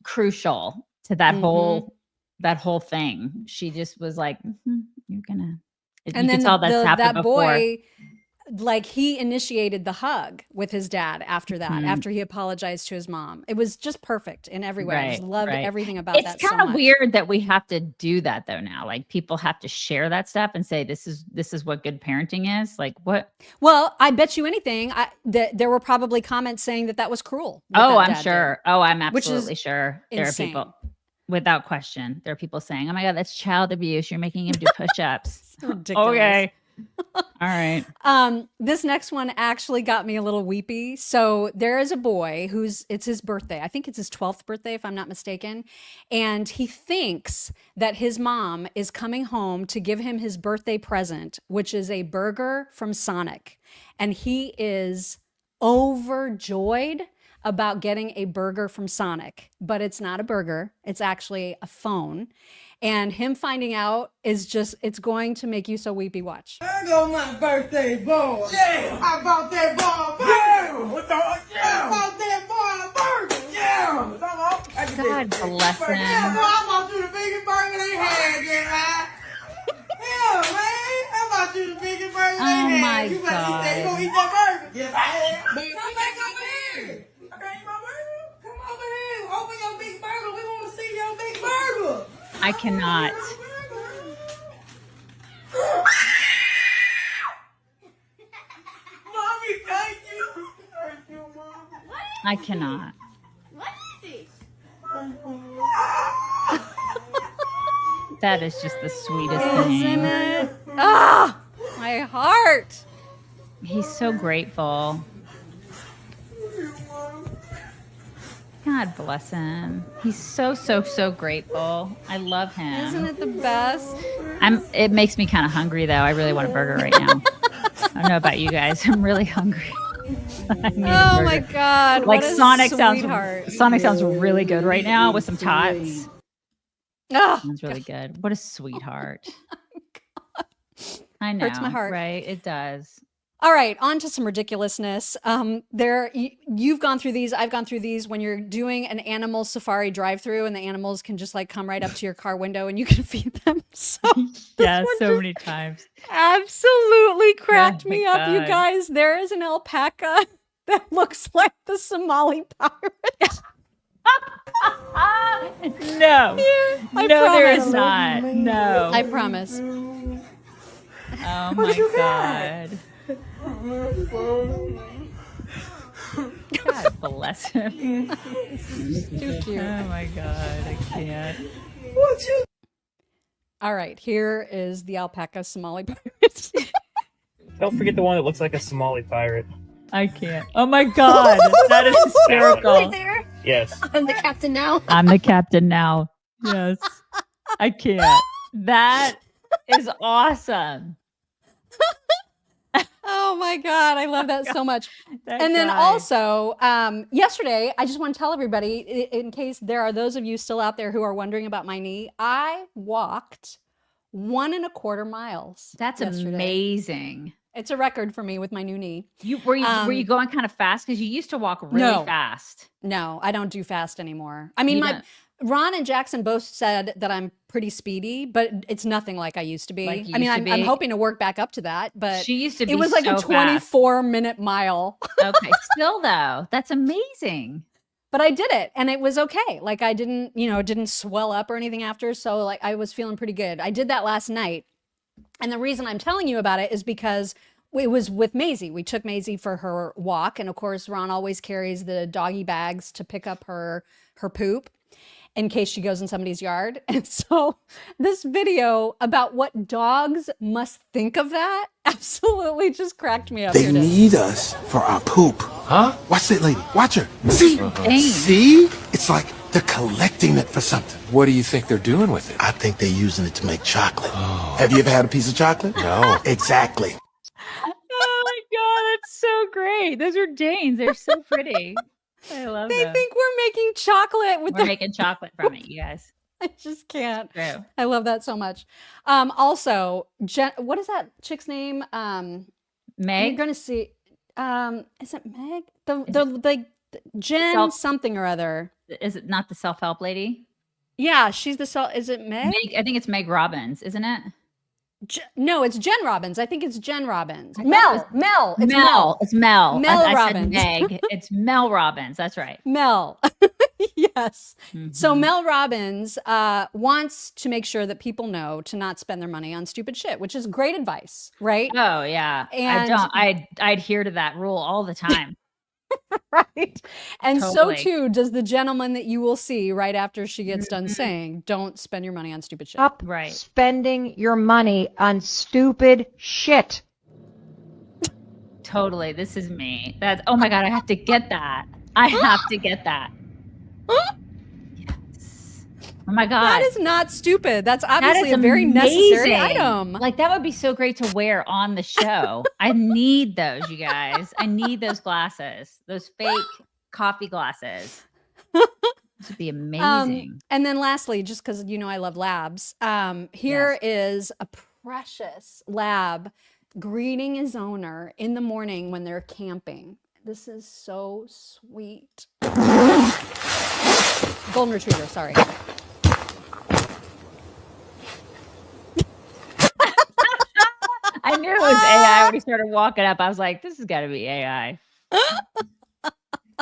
crucial to that whole thing. She just was like, you're going to, and you then can tell that's happened that before. boy, like, he initiated the hug with his dad after that, after he apologized to his mom. It was just perfect in every way. I just loved everything about that. It's kind of weird that we have to do that though now. Like, people have to share that stuff and say this is what good parenting is. Like, what? Well, I bet you anything there were probably comments saying that was cruel. Oh, I'm sure. Oh, I'm absolutely sure. There insane. are people, without question, there are people saying, oh my God, that's child abuse. You're making him do push-ups. Ridiculous. Okay. All right. This next one actually got me a little weepy. So there is a boy it's his birthday. I think it's his 12th birthday, if I'm not mistaken. And he thinks that his mom is coming home to give him his birthday present, which is a burger from Sonic. And he is overjoyed. about getting a burger from Sonic, but it's not a burger. It's actually a phone. And him finding out is just, it's going to make you so weepy. Watch. There go my birthday boy. Yeah. I bought that boy a burger. Yeah. What the yeah. I bought that boy a burger. Yeah. God bless him. Yeah, boy, I bought you the biggest burger they had, yeah. Yeah, man. I bought you the biggest burger they had. My you God. Eat that. You gonna eat that burger? Yes, I am. Come back over here. I can't eat my burger. Come over here. Open your big burger. We want to see your big burger. I cannot. Mommy, thank you. Thank you, Mom. I cannot. What is it? That is just the sweetest thing. Isn't it? Ah, my heart. He's so grateful. God bless him. He's so grateful. I love him. Isn't it the best? It makes me kind of hungry though. I really want a burger right now. I don't know about you guys. I'm really hungry. Oh my God. Like what a Sonic sweetheart. sounds really good right now with some tots. Oh, Sounds really good. What a sweetheart. I know. Hurts my heart. Right? It does. All right, on to some ridiculousness. You've gone through these. I've gone through these. When you're doing an animal safari drive-through, and the animals can just like come right up to your car window, and you can feed them. So Yeah, so many times. absolutely cracked Oh me my up, you God. guys. There is an alpaca that looks like the Somali pirate. No. I No, there is promise. not. No. I promise. Oh my God. God bless him. Too cute. Oh my God, I can't. All right, here is the alpaca Somali pirate. Don't forget the one that looks like a Somali pirate. I can't. Oh my God, that is hysterical. there. Yes. I'm the captain now. I'm the captain now. Yes. I can't. That is awesome. Oh my God, I love that so much. That And then guy. also, yesterday, I just want to tell everybody, in case there are those of you still out there who are wondering about my knee, I walked 1.25 miles. That's yesterday. amazing. It's a record for me with my new knee. Were you going kind of fast? Because you used to walk really fast. No, I don't do fast anymore. I mean, You my don't? Ron and Jackson both said that I'm pretty speedy, but it's nothing like I used to be. Like you I mean, used to I'm be? hoping to work back up to that, but She used to be it was like so a 24-minute mile. Okay, still though, that's amazing. But I did it and it was okay. Like I didn't, it didn't swell up or anything after. So like I was feeling pretty good. I did that last night. And the reason I'm telling you about it is because it was with Maisie. We took Maisie for her walk. And of course, Ron always carries the doggy bags to pick up her poop in case she goes in somebody's yard. And so this video about what dogs must think of that absolutely just cracked me up. They Here it is. need us for our poop. Huh? Watch that lady. Watch her. See? Dang. See? It's like they're collecting it for something. What do you think they're doing with it? I think they're using it to make chocolate. Have you ever had a piece of chocolate? No. Exactly. Oh my God, that's so great. Those are Danes. They're so pretty. I love They them. think we're making chocolate with We're making chocolate from it, you guys. I just can't. True. I love that so much. Also, what is that chick's name? Meg? You're gonna see. Is it Meg? The Jen something or other. Is it not the self-help lady? Yeah, she's the Is it Meg? I think it's Meg Robbins, isn't it? No, it's Jen Robbins. I think it's Jen Robbins. I thought Mel. It's Mel. It's Mel. Mel I Robbins. said Meg. It's Mel Robbins. That's right. Mel. Yes. So Mel Robbins wants to make sure that people know to not spend their money on stupid shit, which is great advice, right? Oh yeah. And I adhere to that rule all the time. right. And Totally. so too does the gentleman that you will see right after she gets done saying, don't spend your money on stupid shit. Stop spending your money on stupid shit. Totally. This is me. That's oh my God, I have to get that. I have to get that. Yes. Oh my God. That is not stupid. That's That obviously is a very necessary amazing. item. Like that would be so great to wear on the show. I need those, you guys. I need those glasses. Those fake coffee glasses. This would be amazing. And then lastly, just because I love labs, here is a precious lab greeting his owner in the morning when they're camping. This is so sweet. Golden retriever, sorry. I knew it was AI when he started walking up. I was like, this has got to be AI.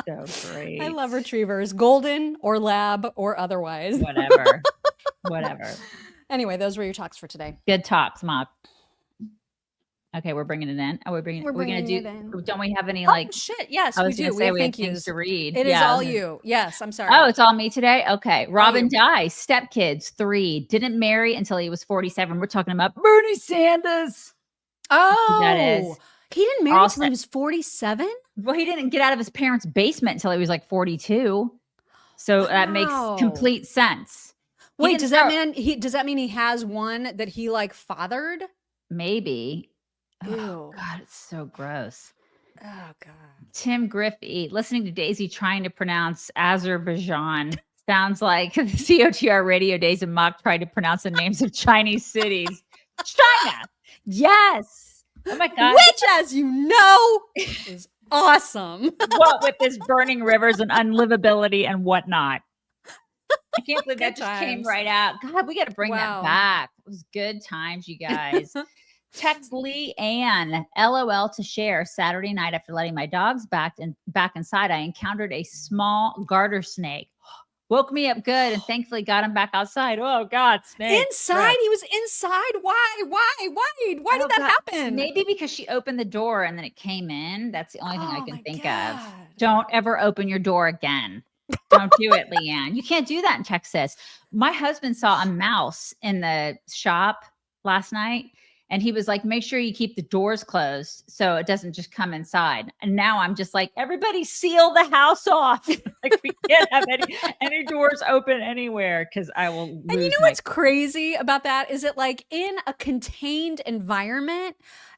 So great. I love retrievers, golden or lab or otherwise. Whatever. Anyway, those were your talks for today. Good talks, Mop. Okay, we're bringing it in. Oh, we're bringing gonna it in. Don't we have any like? Shit, yes, I we was do. gonna We say have we have thank things yous to read. It is all you. Yes, I'm sorry. Oh, it's all me today. Okay, Robin Dye, stepkids 3, didn't marry until he was 47. We're talking about Bernie Sanders. Oh, that is. He didn't marry until he was 47? Well, he didn't get out of his parents' basement until he was like 42. So that makes complete sense. Wait, does that mean he has one that he like fathered? Maybe. Ew. Oh, God, it's so gross. Oh, God. Tim Griffey, listening to Daisy trying to pronounce Azerbaijan sounds like the COTR radio days and Mock tried to pronounce the names of Chinese cities. China. Yes. Oh, my God. Which, as you know, is awesome. What with this burning rivers and unlivability and whatnot. I can't believe that just came right out. God, we got to bring that back. It was good times, you guys. Text Lee Ann, LOL to share. Saturday night after letting my dogs back inside, I encountered a small garter snake. Woke me up good and thankfully got him back outside. Oh God, snake. Inside? He was inside? Why did that happen? Maybe because she opened the door and then it came in. That's the only thing I can think of. Don't ever open your door again. Don't do it, Leanne. You can't do that in Texas. My husband saw a mouse in the shop last night. And he was like, make sure you keep the doors closed so it doesn't just come inside. And now I'm just like, everybody seal the house off. Like we can't have any doors open anywhere because I will lose. And you know what's crazy about that is that like in a contained environment,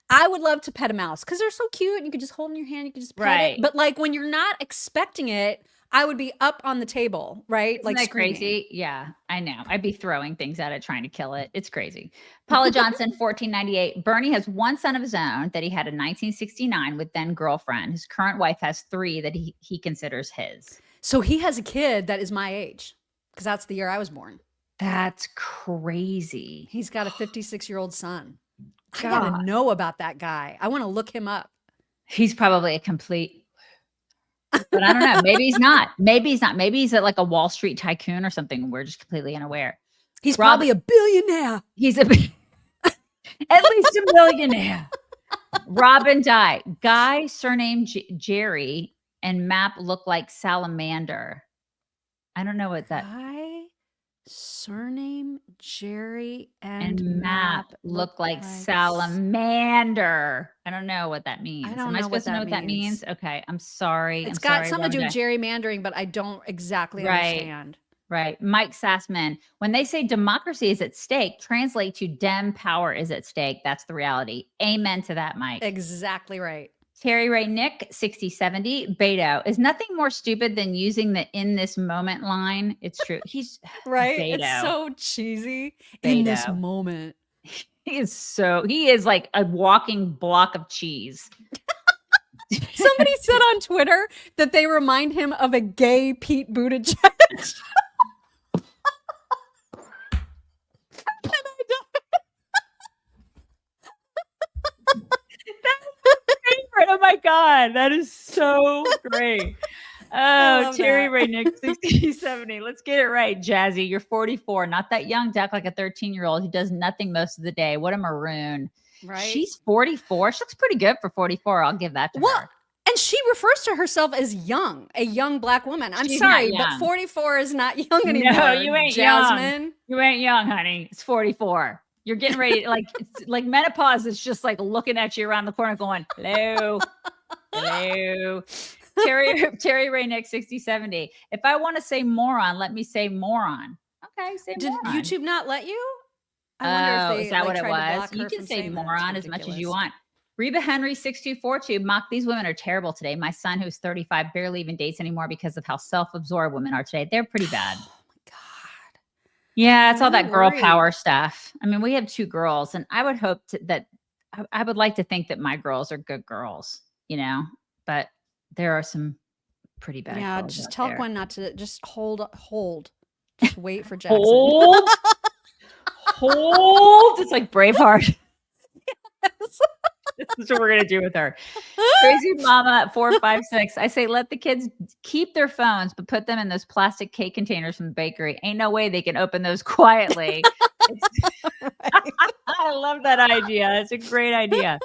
I would love to pet a mouse because they're so cute and you can just hold in your hand, you can just pet it. But like when you're not expecting it, I would be up on the table, right? Isn't like that screaming. Crazy. Yeah, I know. I'd be throwing things at it, trying to kill it. It's crazy. Paula Johnson, 1498. Bernie has one son of his own that he had in 1969 with then girlfriend. His current wife has 3 that he considers his. So he has a kid that is my age because that's the year I was born. That's crazy. He's got a 56-year-old son. God. I gotta know about that guy. I want to look him up. He's probably a complete... But I don't know. Maybe he's not. Maybe he's at like a Wall Street tycoon or something. We're just completely unaware. He's probably a billionaire. He's at least a millionaire. Robin Dye. Guy surnamed Jerry and Map look like salamander. I don't know what that. Guy surname Jerry and Map look like salamander. I don't know what that means. Am I supposed to know what that means? Okay, I'm sorry. It's got something to do with gerrymandering, but I don't exactly understand. Right. Mike Sassman, when they say democracy is at stake, translate to Dem power is at stake. That's the reality. Amen to that, Mike. Exactly right. Terry Ray Nick, 6070. Beto is nothing more stupid than using the in this moment line. It's true. He's right. Beto. It's so cheesy. In this moment. He is like a walking block of cheese. Somebody said on Twitter that they remind him of a gay Pete Buttigieg. Oh my God, that is so great. Oh, Terry Ray Nick, 6070. Let's get it right, Jazzy. You're 44, not that young to act like a 13-year-old who does nothing most of the day. What a maroon. Right. She's 44. She looks pretty good for 44. I'll give that to her. And she refers to herself as young, a young Black woman. She's sorry, but 44 is not young anymore. No, you ain't Jasmine. Young. You ain't young, honey. It's 44. You're getting ready, it's like menopause is just like looking at you around the corner going, hello, hello. Terry Ray Nick, 6070. If I want to say moron, let me say moron. Okay, say Did moron. YouTube not let you? I wonder if they is that what it tried to was? block You her can from say saying that. moron as much as you want. Reba Henry 6242. Mock, these women are terrible today. My son, who's 35, barely even dates anymore because of how self-absorbed women are today. They're pretty bad. Oh my God. Yeah, it's all I'm that girl worried. power stuff. I mean, we have 2 girls, and I would hope that I would like to think that my girls are good girls, you know, but there are some pretty bad Yeah, girls just out tell there. Gwen not to just hold. Just wait for Jackson. Hold. Hold. It's like Braveheart. This is what we're going to do with her. Crazy Mama 456. I say, let the kids keep their phones, but put them in those plastic cake containers from the bakery. Ain't no way they can open those quietly. I love that idea. It's a great idea.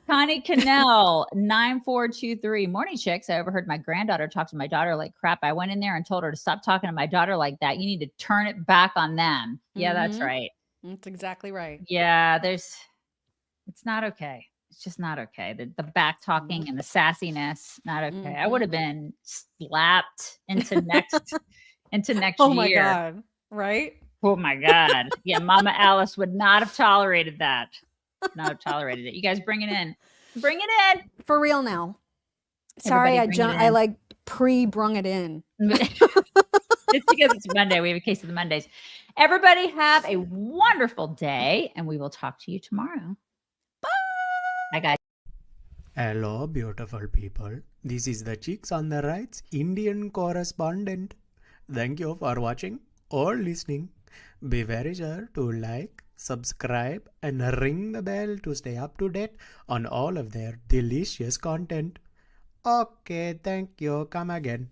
Connie Cannell 9423. Morning, chicks. I overheard my granddaughter talk to my daughter like crap. I went in there and told her to stop talking to my daughter like that. You need to turn it back on them. Yeah, that's Mhm. right. That's exactly right. Yeah, it's not okay. It's just not okay. The back talking and the sassiness, not okay. I would have been slapped into next next Oh my year. God. Right? Oh my God. Yeah, Mama Alice would not have tolerated that. Not have tolerated it. You guys bring it in. Bring it in. For real now. Sorry, Everybody bring it I in. like pre-brung it in. It's because it's Monday. We have a case of the Mondays. Everybody have a wonderful day, and we will talk to you tomorrow. Bye, guys. Hello, beautiful people. This is the Chicks on the Right's Indian correspondent. Thank you for watching or listening. Be very sure to like, subscribe, and ring the bell to stay up to date on all of their delicious content. Okay, thank you. Come again.